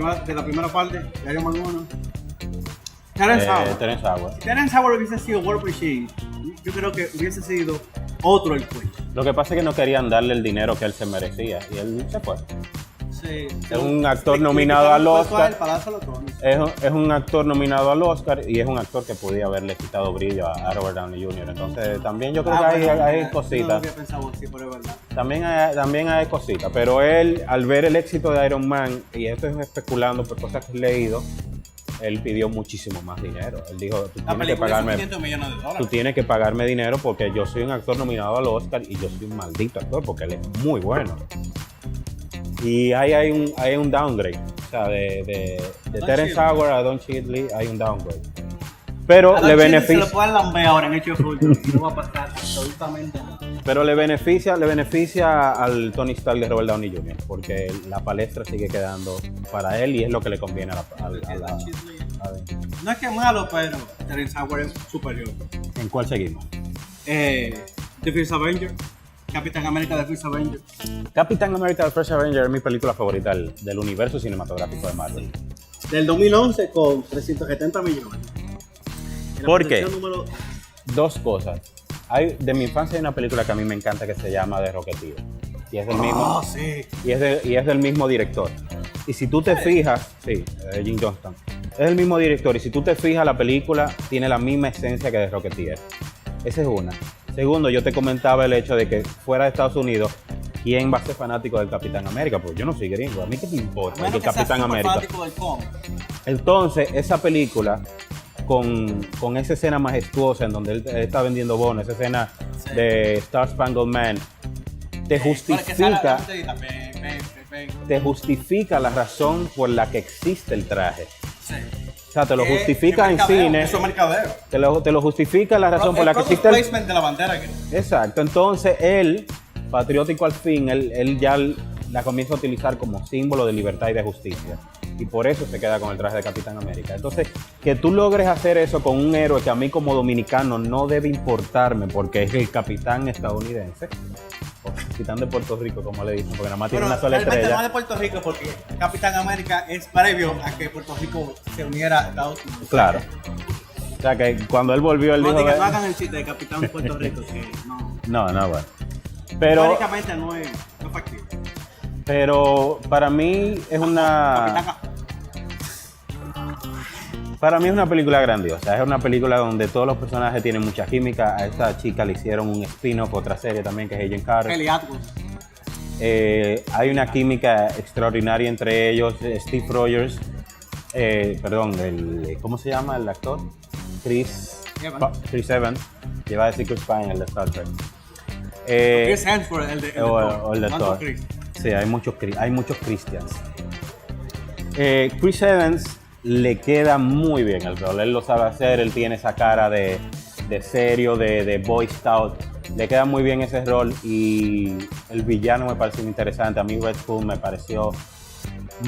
primera parte de Iron Man 1? Terrence Howard. Si Terrence Howard hubiese sido War Machine, yo creo que hubiese sido otro el cuento. Lo que pasa es que no querían darle el dinero que él se merecía y él se fue. Sí, es un actor nominado al Oscar. Es un actor nominado al Oscar y es un actor que podía haberle quitado brillo a Robert Downey Jr. Entonces también yo creo que hay cositas. No había pensado así, pero es verdad. También hay cositas, pero él al ver el éxito de Iron Man, y esto es especulando por cosas que he leído, él pidió muchísimo más dinero. Él dijo, tú tienes que pagarme dinero porque yo soy un actor nominado al Oscar y yo soy un maldito actor porque él es muy bueno. Y ahí hay un downgrade, o sea, de Terrence Howard a Don Cheadle hay un downgrade. Pero le beneficia. Se lo pueden lamber ahora en Age of Ultron y no va a pasar absolutamente nada. Pero le beneficia al Tony Stark de Robert Downey Jr. porque la palestra sigue quedando para él y es lo que le conviene a la no es que es malo, pero Terrence Howard es superior. ¿En cuál seguimos? The First Avenger. Capitán América The First Avenger. Capitán América The First Avenger es mi película favorita del universo cinematográfico de Marvel. Del 2011 con 370 millones. ¿Por qué? Dos cosas. De mi infancia hay una película que a mí me encanta que se llama The Rocketeer. Y es del mismo. Sí. Y es del mismo director. Y si tú te fijas, sí, Jim Johnston. Es el mismo director. Y si tú te fijas, la película tiene la misma esencia que The Rocketeer. Esa es una. Segundo, yo te comentaba el hecho de que fuera de Estados Unidos, ¿quién va a ser fanático del Capitán América? Pues yo no soy gringo, a mí qué me importa el Capitán América. Entonces, esa película, con esa escena majestuosa en donde él está vendiendo bonos, esa escena de Star Spangled Man, te justifica la razón por la que existe el traje. Sí. O sea, te lo justifica en cine. Eso es mercadeo. Te lo justifica la razón por la que existe el placement de la bandera. Exacto. Entonces, él patriótico al fin, él ya la comienza a utilizar como símbolo de libertad y de justicia. Y por eso se queda con el traje de Capitán América. Entonces, que tú logres hacer eso con un héroe que a mí como dominicano no debe importarme porque es el capitán estadounidense, o capitán de Puerto Rico, como le dicen, porque nada más tiene una sola estrella. No de Puerto Rico, porque Capitán América es previo a que Puerto Rico se uniera a Estados Unidos. Claro. O sea, que cuando él volvió, él dijo... No hagan el chiste de Capitán de Puerto Rico, que no. No, bueno. Pero... Históricamente no es factible. Pero para mí es una... Para mí es una película grandiosa. Es una película donde todos los personajes tienen mucha química. A esta chica le hicieron un spin-off, otra serie también, que es Agent Carter. Kelly Atwood. Hay una química extraordinaria entre ellos. Steve Rogers, ¿cómo se llama el actor? Chris Evans. Lleva a decir Chris Pine, el de Star Trek. Chris Hemsworth, el de Thor. Sí, hay muchos Christians. Chris Evans le queda muy bien el rol, él lo sabe hacer, él tiene esa cara de serio, de Boy Scout, le queda muy bien ese rol y el villano me pareció interesante, a mí Red Skull me pareció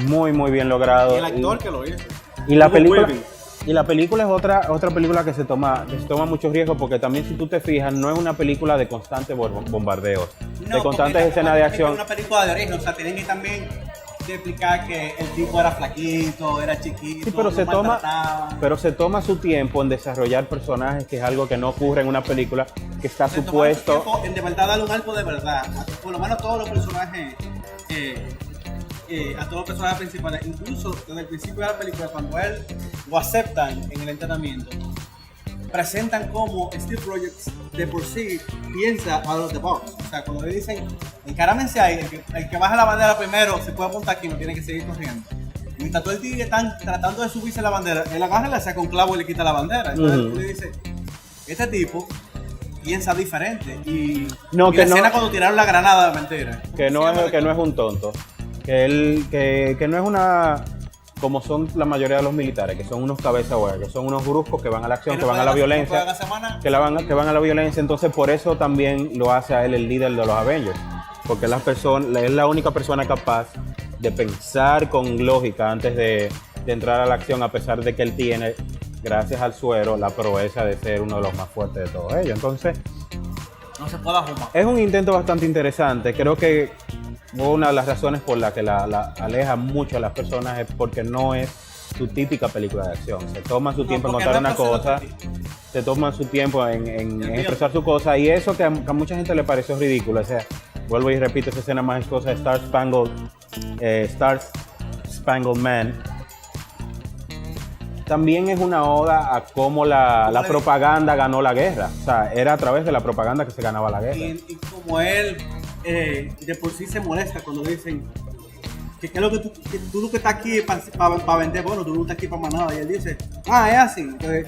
muy muy bien logrado. Y el actor que lo hizo. Y la película es otra película que se toma muchos riesgos porque también si tú te fijas no es una película de constantes bombardeos, de constantes escenas de acción. Es una película de origen, o sea, tienen que también explicar que el tipo era flaquito, era chiquito, sí, pero se toma su tiempo en desarrollar personajes, que es algo que no ocurre en una película que está supuesto en de verdad darle un arco de verdad, por lo menos todos los personajes a todos los personajes principales, incluso desde el principio de la película, cuando él lo aceptan en el entrenamiento, presentan como Steve Rogers de por sí piensa out of the box. O sea, cuando le dicen, encarámense ahí, el que baja la bandera primero se puede apuntar aquí, no tiene que seguir corriendo. Mientras todo el tigre están tratando de subirse la bandera, él agarra, le saca un clavo y le quita la bandera. Entonces tú le dices, este tipo piensa diferente. Y la escena cuando tiraron la granada, mentira. Que no es un tonto. Que no es una... como son la mayoría de los militares, que son unos cabezas huecas, que son unos bruscos que van a la acción, que van a la violencia, que van a la violencia. Entonces por eso también lo hace a él el líder de los Avengers, porque es la única persona capaz de pensar con lógica antes de entrar a la acción, a pesar de que él tiene, gracias al suero, la proeza de ser uno de los más fuertes de todos ellos. Entonces no se puede fumar. Es un intento bastante interesante. Creo que una de las razones por la que la aleja mucho a las personas es porque no es su típica película de acción. Se toma su tiempo en contar una cosa, se toma su tiempo en expresar su cosa, y eso que a mucha gente le pareció ridículo. O sea, vuelvo y repito, esa escena majestuosa de Star Spangled Man también es una oda a cómo la propaganda ganó la guerra. O sea, era a través de la propaganda que se ganaba la guerra. Y como él de por sí se molesta cuando dicen que es lo que tú lo que estás aquí para vender, bueno, tú no estás aquí para más nada. Y él dice, es así. Entonces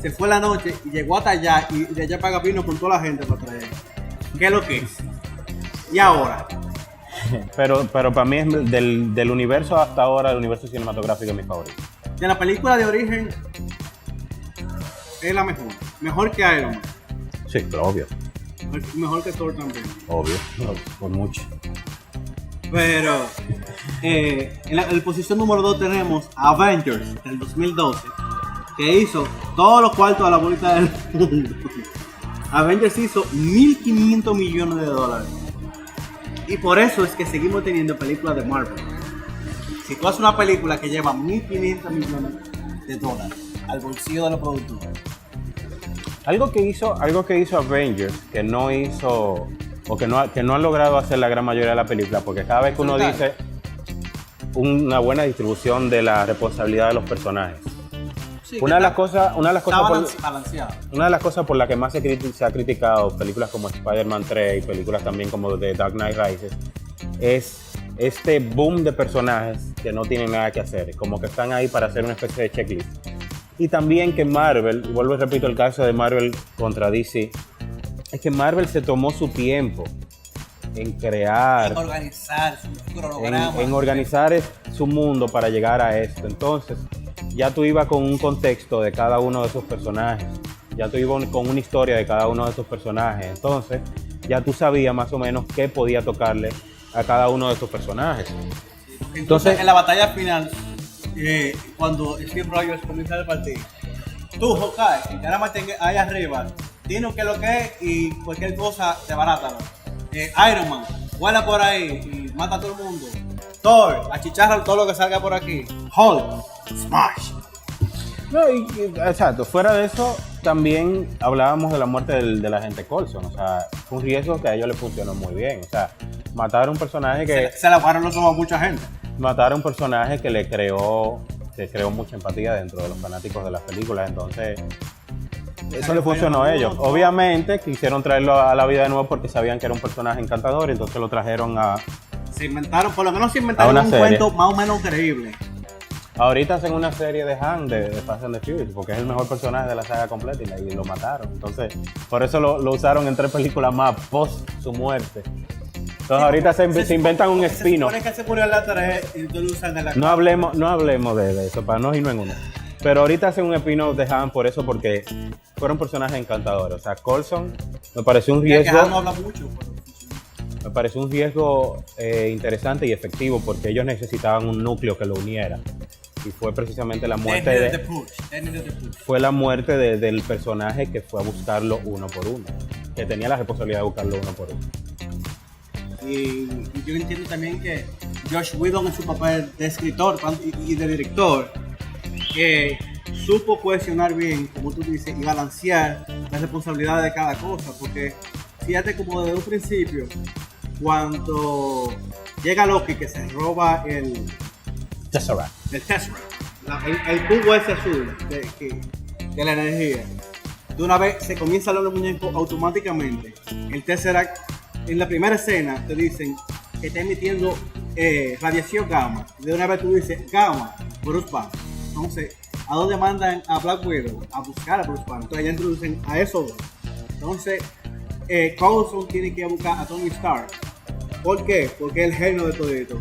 se fue la noche y llegó hasta allá, y de allá paga vino con toda la gente para traer. ¿Qué es lo que es? Y ahora. Pero para mí es del universo hasta ahora, el universo cinematográfico es mi favorito. De la película de origen es la mejor que Iron Man. Sí, pero obvio. Mejor que Thor también. Obvio, por mucho. Pero en la posición número 2 tenemos Avengers del 2012, que hizo todos los cuartos a la bolita del mundo. Avengers hizo 1.500 millones de dólares. Y por eso es que seguimos teniendo películas de Marvel. Si tú haces una película que lleva 1.500 millones de dólares al bolsillo de los productores. Algo que hizo Avengers, que no hizo, o que no han logrado hacer la gran mayoría de la película, porque cada vez que uno dice una buena distribución de la responsabilidad de los personajes. Sí, una de las cosas por las que más se ha criticado películas como Spider-Man 3 y películas también como The Dark Knight Rises es este boom de personajes que no tienen nada que hacer, como que están ahí para hacer una especie de checklist. Y también que Marvel, vuelvo y repito el caso de Marvel contra DC, es que Marvel se tomó su tiempo en crear, en organizar su cronograma, en organizar su mundo para llegar a esto. Entonces ya tú ibas con un contexto de cada uno de esos personajes, ya tú ibas con una historia de cada uno de esos personajes. Entonces ya tú sabías más o menos qué podía tocarle a cada uno de estos personajes. Entonces, en la batalla final, cuando Steve Rogers comienza a partir, tú, Hawkeye, que ahora ahí arriba, tienes que lo que es y cualquier cosa te barata, ¿no? Iron Man, vuela por ahí y mata a todo el mundo. Thor, achicharra todo lo que salga por aquí. Hulk, smash. No, exacto, fuera de eso, también hablábamos de la muerte del agente Coulson. O sea, fue un riesgo que a ellos les funcionó muy bien. O sea, matar a un personaje que... Se la pararon los ojos a mucha gente. Matar a un personaje que le creó mucha empatía dentro de los fanáticos de las películas. Entonces, eso le funcionó a ellos. Obviamente, quisieron traerlo a la vida de nuevo porque sabían que era un personaje encantador. Y entonces lo trajeron a... Por lo menos se inventaron un cuento más o menos creíble. Ahorita hacen una serie de Han de Fast and the Furious porque es el mejor personaje de la saga completa y lo mataron. Entonces, por eso lo usaron en 3 películas más post su muerte. Entonces, ahorita se inventan un espino. Se supone que se murió en la 3 y tú lo usan en la 4. No hablemos de eso, para no irnos en uno. Pero ahorita hacen un spin-off de Han por eso, porque fueron personajes encantadores. O sea, Coulson me pareció un riesgo. Han no habla mucho, me pareció un riesgo interesante y efectivo porque ellos necesitaban un núcleo que lo uniera. Y fue precisamente la muerte fue la muerte del personaje que fue a buscarlo uno por uno, que tenía la responsabilidad de buscarlo uno por uno. Y yo entiendo también que Josh Whedon en su papel de escritor y de director supo cohesionar bien, como tú dices, y balancear las responsabilidades de cada cosa, porque fíjate como desde un principio, cuando llega Loki que se roba el Tesseract, el cubo ese azul de la energía, de una vez se comienza a hablar los muñecos automáticamente. El Tesseract, en la primera escena te dicen que está emitiendo radiación gamma, de una vez tú dices gamma, Bruce Banner. Entonces, ¿a dónde mandan a Black Widow? A buscar a Bruce Banner. Entonces ya introducen a esos dos. Entonces Coulson tiene que buscar a Tony Stark. ¿Por qué? Porque es el genio de todo esto,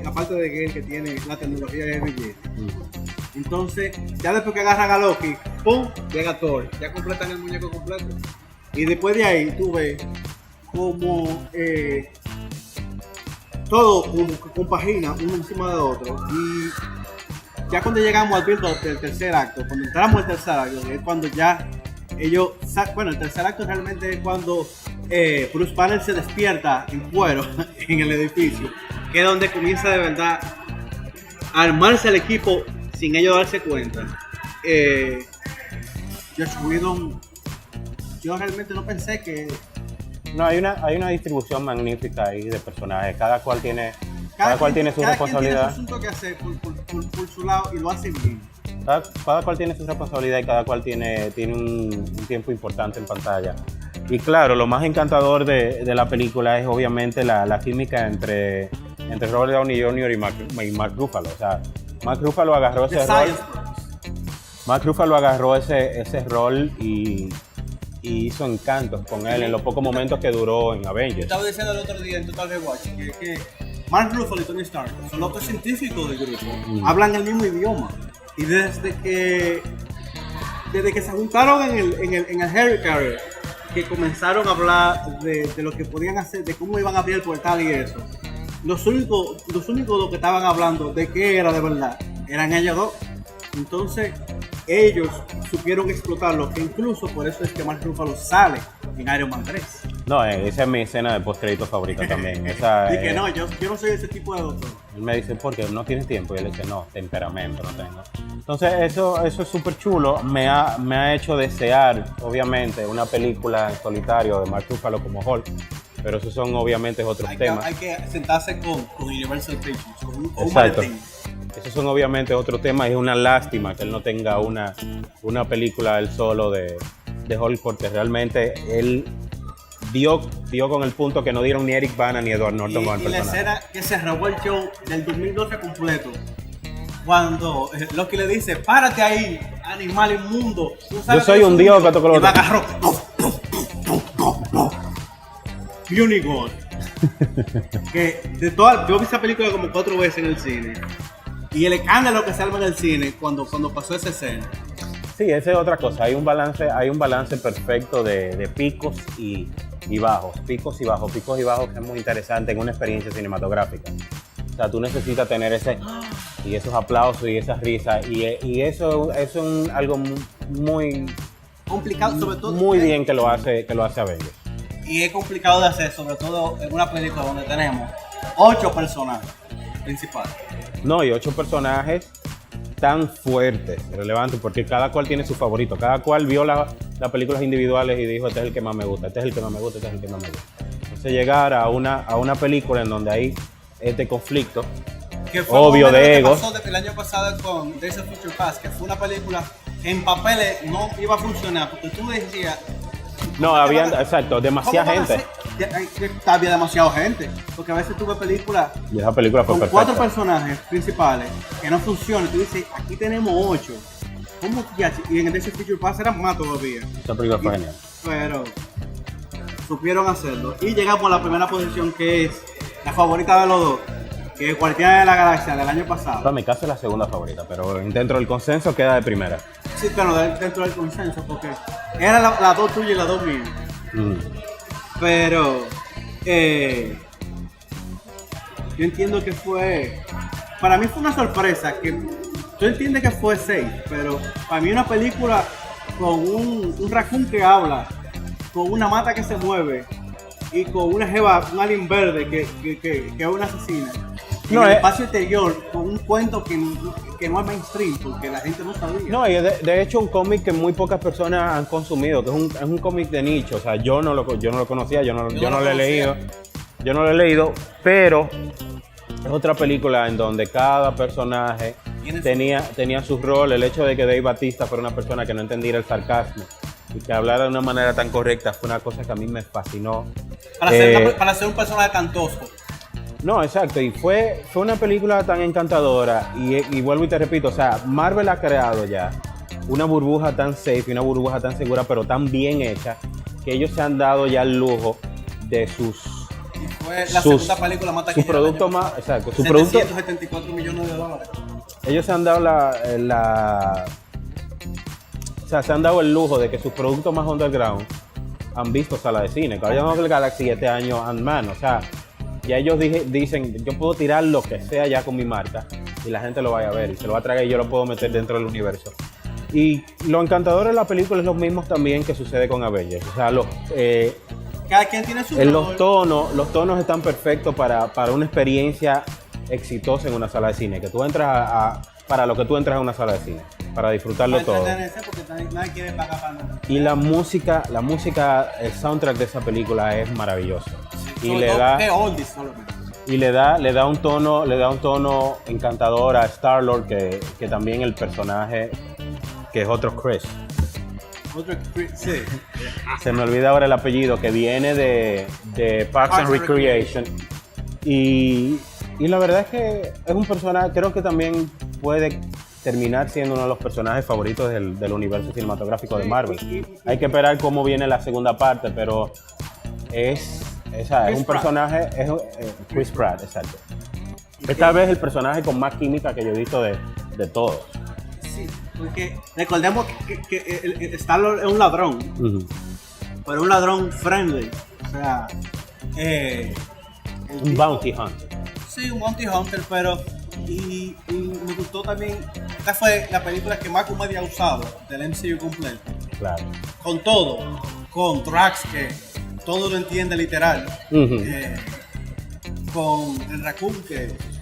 aparte de que es el que tiene la tecnología de RPG. Entonces, ya después que agarran a Loki, ¡pum!, llega Thor, ya completan el muñeco completo. Y después de ahí, tú ves como todo compagina uno encima de otro. Y ya cuando llegamos al build-up del tercer acto, cuando entramos al tercer acto, es cuando ya ellos, bueno, el tercer acto realmente es cuando Bruce Banner se despierta en cuero en el edificio, que es donde comienza de verdad a armarse el equipo sin ellos darse cuenta. Josh Whedon, yo realmente no pensé que... No, hay una distribución magnífica ahí de personajes, cada cual tiene su responsabilidad. Cada quien tiene su asunto que hacer por su lado y lo hace bien. Cada cual tiene su responsabilidad y cada cual tiene un tiempo importante en pantalla. Y claro, lo más encantador de la película es obviamente la química entre Robert Downey Jr. y Mark Ruffalo. O sea, Mark Ruffalo agarró ese rol y hizo encantos con él en los pocos momentos que duró en Avengers. Yo estaba diciendo el otro día en Total Rewatch que Mark Ruffalo y Tony Stark son los dos científicos del grupo, hablan el mismo idioma. Y desde que se juntaron en el Harry Carrier, que comenzaron a hablar de lo que podían hacer, de cómo iban a abrir el portal y eso, los únicos dos que estaban hablando de qué era de verdad eran ellos dos. Entonces ellos supieron explotarlo, que incluso por eso es que Mark Ruffalo sale en Iron Man 3. No, esa es mi escena de post-crédito favorita también. Y que no, yo no soy ese tipo de doctor. Él me dice, ¿por qué no tienes tiempo? Y él dice, no, temperamento no tengo. Entonces eso es súper chulo. Me ha hecho desear, obviamente, una película en solitario de Mark Ruffalo como Hulk. Pero esos son obviamente otros temas. Hay que sentarse con Universal Pictures, con exacto. Esos son obviamente otros temas. Es una lástima que él no tenga una película él solo de Hulk, porque realmente él dio con el punto que no dieron ni Eric Bana ni Edward Norton con el personaje. Y la escena que se robó el show del 2012 completo, cuando Loki le dice, párate ahí, animal inmundo. Yo soy un dios que tocó los otro. Y me agarró. Unigod. Que yo vi esa película como 4 veces en el cine. Y el escándalo que se arma en el cine cuando pasó esa escena. Sí, esa es otra cosa. Hay un balance perfecto de picos y y bajos, picos y bajos que es muy interesante en una experiencia cinematográfica. O sea, tú necesitas tener esos aplausos y esas risas y eso es algo muy complicado, sobre todo. Muy bien que lo hace Avengers. Y es complicado de hacer, sobre todo en una película donde tenemos 8 personajes principales. No, y 8 personajes tan fuertes, relevantes, porque cada cual tiene su favorito. Cada cual vio las películas individuales y dijo, este es el que más me gusta, este es el que más me gusta, este es el que más me gusta. Entonces llegar a una película en donde hay este conflicto, que fue obvio, de egos. Pasó el año pasado con Days of Future Past, que fue una película que en papeles no iba a funcionar, porque tú decías... No, había, exacto, demasiada gente. Había demasiada gente, porque a veces tú ves películas y esa película fue con perfecta. 4 personajes principales que no funcionan. Tú dices, aquí tenemos 8. ¿Cómo ya? Y en Days of Future Past eran más todavía. Esa película fue genial. Pero supieron hacerlo. Y llegamos a la primera posición, que es la favorita de los dos, que es Guardianes de la Galaxia del año pasado. Para mi caso es la segunda favorita, pero dentro del consenso queda de primera. Sí, claro, dentro del consenso, porque era la 2 tuya y la 2 mía. Pero yo entiendo que para mí fue una sorpresa, que tú entiendes que fue 6, pero para mí una película con un raccoon que habla, con una mata que se mueve y con una jeva, un alien verde que es una asesina. En el espacio exterior, con un cuento que no es mainstream, porque la gente no sabía. No, y de hecho un cómic que muy pocas personas han consumido, que es un cómic de nicho. O sea, yo no lo conocía, yo no lo he leído. Yo no lo he leído, pero es otra película en donde cada personaje tenía su rol. El hecho de que Dave Bautista fuera una persona que no entendiera el sarcasmo y que hablara de una manera tan correcta fue una cosa que a mí me fascinó. Para ser un personaje tan tosco. No, exacto, y fue una película tan encantadora y vuelvo y te repito, o sea, Marvel ha creado ya una burbuja tan safe y una burbuja tan segura, pero tan bien hecha, que ellos se han dado ya el lujo de fue la segunda película más taquillera. Su producto más, exacto, su 774 millones de dólares. Ellos se han dado o sea, se han dado el lujo de que sus productos más underground han visto sala de cine. Guardians of the Galaxy este año Ant-Man, o sea, ya ellos dicen, yo puedo tirar lo que sea ya con mi marca y la gente lo vaya a ver y se lo va a traer y yo lo puedo meter dentro del universo. Y lo encantador de la película es lo mismo también que sucede con Avengers. O sea, cada quien tiene su los tonos están perfectos para una experiencia exitosa en una sala de cine. Que tú entras para lo que tú entras a una sala de cine, para disfrutarlo todo. Nadie quiere pagar para nada. Y la música, el soundtrack de esa película es maravilloso. Sí, y le da un tono encantador a Star-Lord, que también el personaje, que es otro Chris. Sí. Se me olvida ahora el apellido, que viene de Parks and Recreation. Y la verdad es que es un personaje, creo que también puede terminar siendo uno de los personajes favoritos del universo cinematográfico de Marvel. Hay que esperar cómo viene la segunda parte, pero es un personaje, Chris Pratt, exacto. Es tal vez el personaje con más química que yo he visto de todos. Sí, porque recordemos que Star-Lord es un ladrón, pero un ladrón friendly, o sea, un bounty hunter. Sí, un bounty hunter, pero y me gustó también, esta fue la película que más comedia ha usado del MCU completo. Claro. Con todo, con Drax, que todo lo entiende literal, con el Raccoon,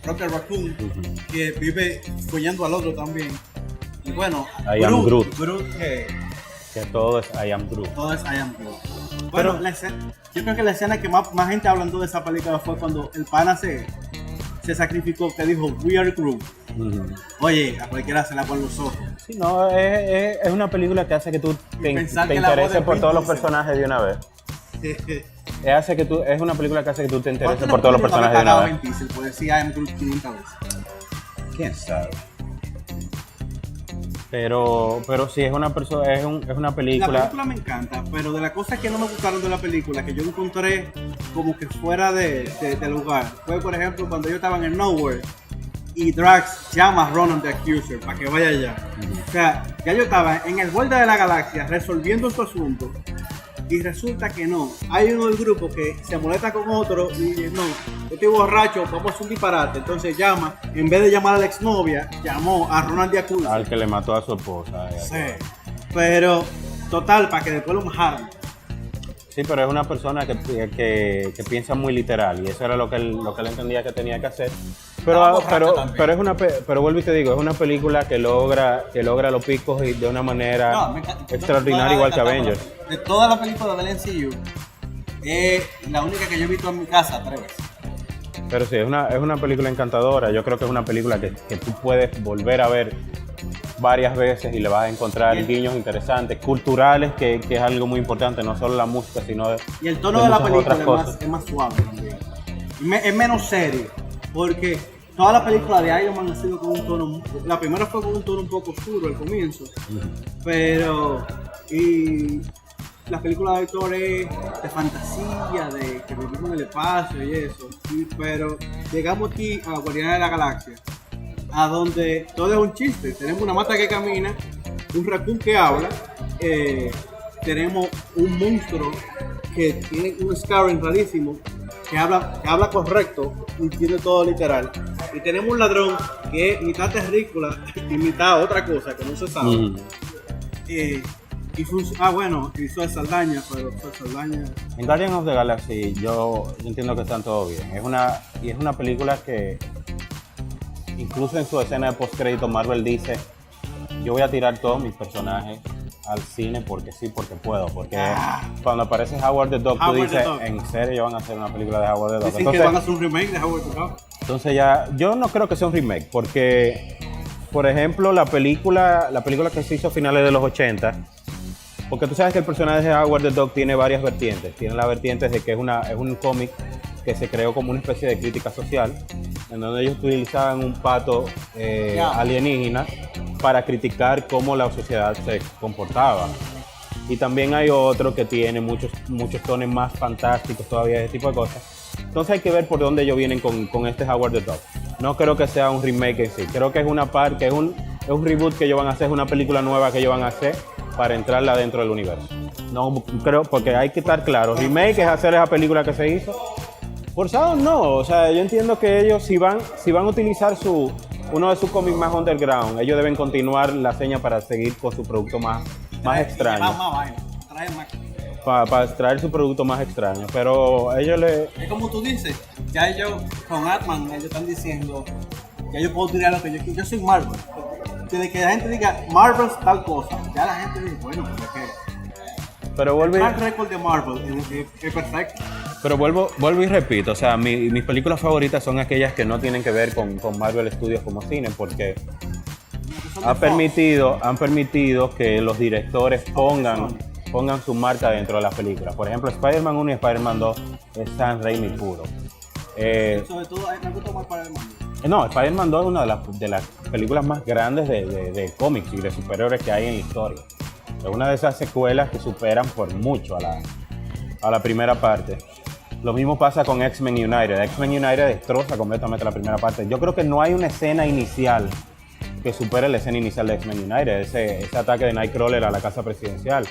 Rocket Raccoon, que vive follando al otro también. Y bueno, I am Groot. Que todo es I am Groot. Todo es I am Groot. Bueno, yo creo que la escena que más gente hablando de esa película fue cuando el pana se sacrificó, que dijo, we are Groot. Oye, a cualquiera se la pone los ojos. Sí, no, es una película que hace que tú te intereses por todos los personajes de una vez. Es una película que hace que tú te intereses por todos los personajes de una vez. Pues decía I am Groot 500 veces. ¿Quién sabe? Pero sí, es una película. La película me encanta, pero de las cosas que no me gustaron de la película, que yo encontré como que fuera de lugar, fue por ejemplo cuando yo estaba en el Nowhere y Drax llama a Ronan the Accuser para que vaya allá. O sea, ya yo estaba en el borde de la galaxia resolviendo su asunto Y resulta que no. Hay uno del grupo que se molesta con otro y dice, no, yo estoy borracho, vamos a hacer un disparate. Entonces llama, en vez de llamar a la exnovia, llamó a Ronald Diaculce. Al que le mató a su esposa. Sí. Pero, total, para que después lo majaran. Sí, pero es una persona que piensa muy literal y eso era lo que él entendía que tenía que hacer. Pero vuelvo y te digo, es una película que logra los picos y de una manera extraordinaria, igual que Avengers. De todas las películas del MCU, es la única que yo he visto en mi casa 3 veces. Pero sí, es una película encantadora. Yo creo que es una película que tú puedes volver a ver varias veces y le vas a encontrar guiños interesantes, culturales, que es algo muy importante, no solo la música, sino y el tono de la película es más suave también. Es menos serio, porque todas las películas de Iron Man han sido con un tono, la primera fue con un tono un poco oscuro al comienzo, pero y la película de Thor es de fantasía, de que vivimos en el espacio y eso, pero llegamos aquí a Guardianes de la Galaxia, a donde todo es un chiste. Tenemos una mata que camina, un raccoon que habla, tenemos un monstruo que tiene un scarring rarísimo, que habla correcto y tiene todo literal. Y tenemos un ladrón que es mitad terrícola y mitad otra cosa que no se sabe. Hizo de Saldaña, pero Saldaña. En Guardians of the Galaxy yo entiendo que están todo bien. Es una película que incluso en su escena de postcrédito Marvel dice: yo voy a tirar todos mis personajes al cine porque sí, porque puedo. Porque cuando aparece Howard the Duck, tú dices, ¿en serio van a hacer una película de Howard the Duck? Dicen que van a hacer un remake de Howard the Duck. Entonces ya, yo no creo que sea un remake, porque, por ejemplo, la película que se hizo a finales de los 80, porque tú sabes que el personaje de Howard the Duck tiene varias vertientes. Tiene las vertientes de que es un cómic que se creó como una especie de crítica social, en donde ellos utilizaban un pato alienígena para criticar cómo la sociedad se comportaba. Y también hay otro que tiene muchos tonos más fantásticos todavía, ese tipo de cosas. Entonces hay que ver por dónde ellos vienen con este Howard the Duck. No creo que sea un remake en sí. Creo que es es un reboot que ellos van a hacer, es una película nueva que ellos van a hacer para entrarla dentro del universo. No creo, porque hay que estar claro. Remake es hacer esa película que se hizo. Forzado no, o sea, yo entiendo que ellos si van a utilizar uno de sus cómics más underground, ellos deben continuar la seña para seguir con su producto más extraño. Para extraer su producto más extraño, pero ellos es como tú dices, ya ellos con Ant-Man, ellos están diciendo que yo puedo tirar lo que yo soy Marvel. Desde que la gente diga Marvel tal cosa, ya la gente dice, bueno, pero vuelve el récord de Marvel es perfecto. Pero vuelvo y repito, o sea, mis películas favoritas son aquellas que no tienen que ver con Marvel Studios como cine, porque han permitido que los directores pongan su marca dentro de las películas. Por ejemplo, Spider-Man 1 y Spider-Man 2 es Sam Raimi puro. Sobre todo, me gusta más Spider-Man 2. No, Spider-Man 2 es una de las películas más grandes de cómics y de superhéroes que hay en la historia. Es una de esas secuelas que superan por mucho a la primera parte. Lo mismo pasa con X-Men United. X-Men United destroza completamente la primera parte. Yo creo que no hay una escena inicial que supere la escena inicial de X-Men United, ese ataque de Nightcrawler a la casa presidencial.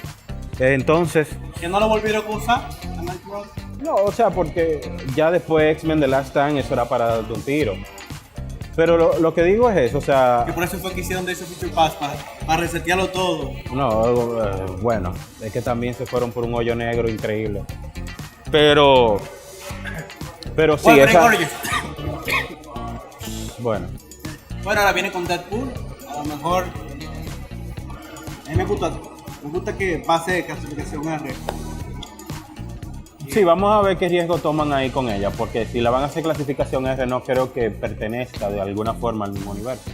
Entonces... ¿Que no lo volvieron a usar a Nightcrawler? No, o sea, porque ya después X-Men The Last Stand, eso era para darte un tiro. Pero lo que digo es eso, o sea... Que por eso fue que hicieron de ese Future Pass, para resetearlo todo. No, bueno, es que también se fueron por un hoyo negro increíble. Pero sí, Bueno, ahora viene con Deadpool. A lo mejor... A mí me gusta que va a ser clasificación R. Sí, vamos a ver qué riesgo toman ahí con ella, porque si la van a hacer clasificación R no creo que pertenezca de alguna forma al mismo universo.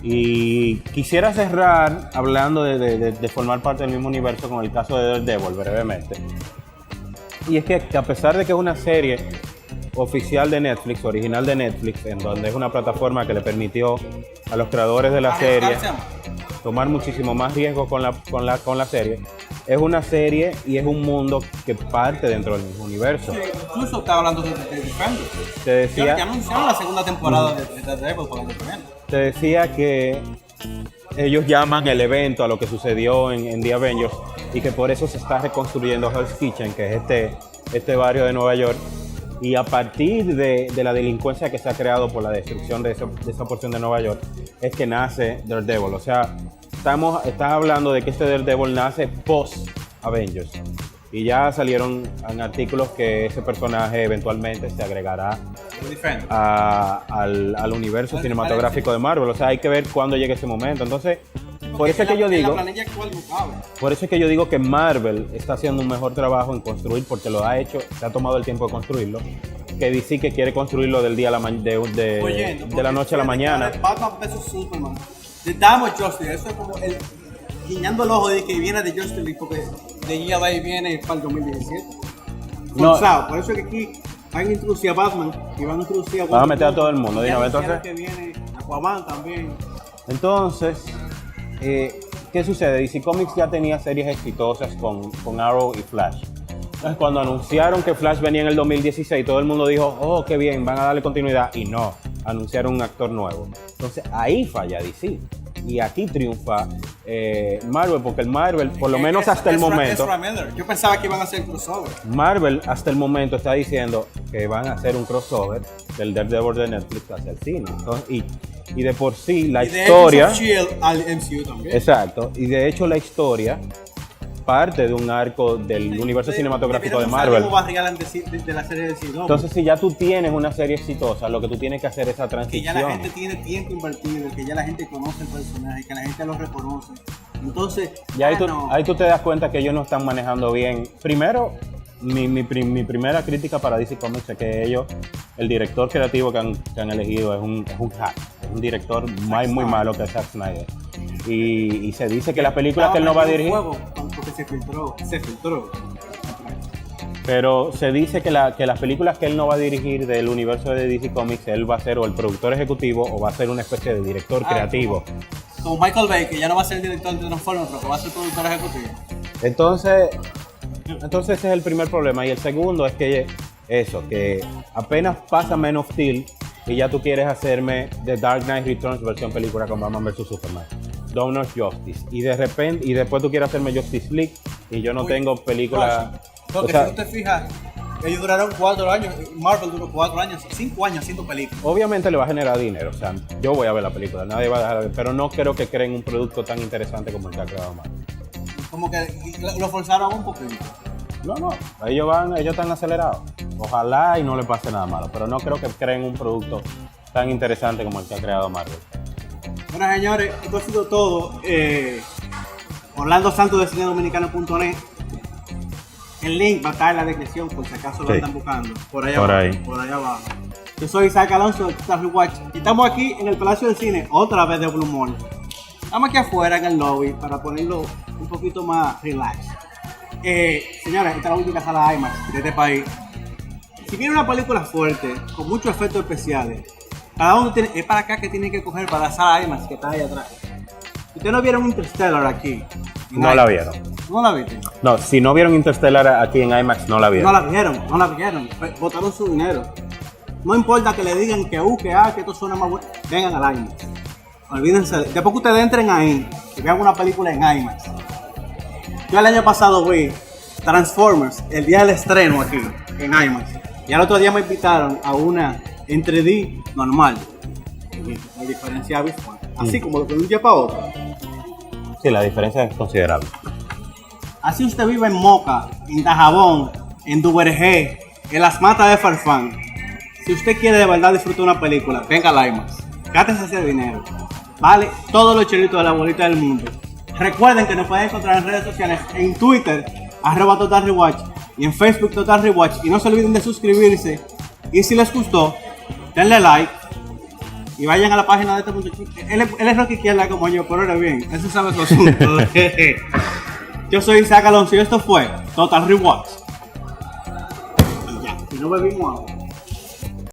Y quisiera cerrar hablando de formar parte del mismo universo con el caso de Daredevil brevemente. Y es que a pesar de que es una serie oficial de Netflix, original de Netflix, en donde es una plataforma que le permitió a los creadores de la serie tomar muchísimo más riesgo con la serie, es una serie y es un mundo que parte dentro del mismo universo. Sí, incluso estaba hablando de Defenders. Te decía, ya anunciaron la segunda temporada de Daredevil por el Defenders. Te decía que ellos llaman el evento a lo que sucedió en The Avengers y que por eso se está reconstruyendo Hell's Kitchen, que es este barrio de Nueva York. Y a partir de la delincuencia que se ha creado por la destrucción de esa porción de Nueva York, es que nace Daredevil. O sea, estás hablando de que este Daredevil nace post-Avengers. Y ya salieron en artículos que ese personaje eventualmente se agregará al universo cinematográfico de Marvel. O sea, hay que ver cuándo llegue ese momento. Entonces, por eso es que yo digo que Marvel está haciendo un mejor trabajo en construir, porque lo ha hecho, se ha tomado el tiempo de construirlo, que DC, que quiere construirlo del día a de la noche a la mañana. Batman vs Superman, The Dawn of Justice, eso es como el guiñando el ojo de que viene de Justice League, porque de guía va y viene para el 2017. Forzado, por eso es que aquí van a introducir a Batman y van a introducir a van a meter a todo el mundo. Entonces, que viene Aquaman también. Entonces, ¿qué sucede? DC Comics ya tenía series exitosas con Arrow y Flash. Entonces, cuando anunciaron que Flash venía en el 2016, todo el mundo dijo, oh, qué bien, van a darle continuidad. Y no, anunciaron un actor nuevo. Entonces, ahí falla DC. Y aquí triunfa Marvel, porque el Marvel, por lo menos hasta el momento... Yo pensaba que iban a hacer crossover. Marvel hasta el momento está diciendo que van a hacer un crossover del Daredevil de Netflix hacia el cine. Entonces, y de por sí la historia... al MCU también. Exacto. Y de hecho la historia parte de un arco del universo cinematográfico de Marvel. De la serie de CW. Entonces, si ya tú tienes una serie exitosa, lo que tú tienes que hacer es esa transición. Que ya la gente tiene tiempo invertido, que ya la gente conoce el personaje, que la gente lo reconoce. Entonces, ya ahí tú te das cuenta que ellos no están manejando bien. Primero, mi primera crítica para DC Comics es que ellos, el director creativo que han elegido es un hack, es un director muy malo, que es Zack Snyder. Y se dice que las películas que él no va a dirigir... Porque se filtró. Pero se dice que las películas que él no va a dirigir del universo de DC Comics, él va a ser o el productor ejecutivo o va a ser una especie de director creativo. Como Michael Bay, que ya no va a ser el director de Transformers, pero que va a ser productor ejecutivo. Entonces ese es el primer problema. Y el segundo es que apenas pasa Man of Steel y ya tú quieres hacerme The Dark Knight Returns versión película con Batman vs Superman, Dawn of Justice, y después tú quieres hacerme Justice League y yo no tengo película. Porque si tú te fijas, ellos duraron 4 años, Marvel duró 4 años, 5 años haciendo películas. Obviamente le va a generar dinero, o sea, yo voy a ver la película, nadie va a dejar de ver, pero no creo que creen un producto tan interesante como el que ha creado Marvel. Como que lo forzaron un poquito. No, ellos están acelerados. Ojalá y no le pase nada malo, pero no creo que creen un producto tan interesante como el que ha creado Marvel. Bueno, señores, esto ha sido todo. Orlando Santos de cinedominicano.net. El link va a estar en la descripción por si acaso lo andan buscando. Por allá abajo. Yo soy Isaac Alonso de Total Rewatch y estamos aquí en el Palacio del Cine, otra vez de Blue Mall. Estamos aquí afuera en el lobby para ponerlo un poquito más relax. Señores, esta es la única sala IMAX de este país. Si viene una película fuerte, con muchos efectos especiales, cada uno es para acá que tiene que coger para la sala IMAX que está ahí atrás. Ustedes no vieron Interstellar aquí. No la vieron. ¿No la viste? No, si no vieron Interstellar aquí en IMAX, no la vieron. No la vieron. Botaron su dinero. No importa que le digan que esto suena más bueno. Vengan al IMAX. Olvídense. Después que ustedes entren ahí y vean una película en IMAX. Yo el año pasado vi Transformers, el día del estreno aquí en IMAX. Y al otro día me invitaron a una en 3D normal. La diferencia abismal. Así como de un día para otro. Sí, la diferencia es considerable. Así usted vive en Moca, en Dajabón, en Duvergé, en las matas de Farfán. Si usted quiere de verdad disfrutar una película, venga al IMAX. Gátese ese dinero. Vale todos los chelitos de la bolita del mundo. Recuerden que nos pueden encontrar en redes sociales, en Twitter, @TotalRewatch, y en Facebook Total Rewatch. Y no se olviden de suscribirse. Y si les gustó, denle like. Y vayan a la página de este muchachito. Él es rock izquierda como yo, pero ahora bien, eso sabe su asunto. Yo soy Isaac Alonso y esto fue Total Rewatch. Y ya, si no bebimos agua.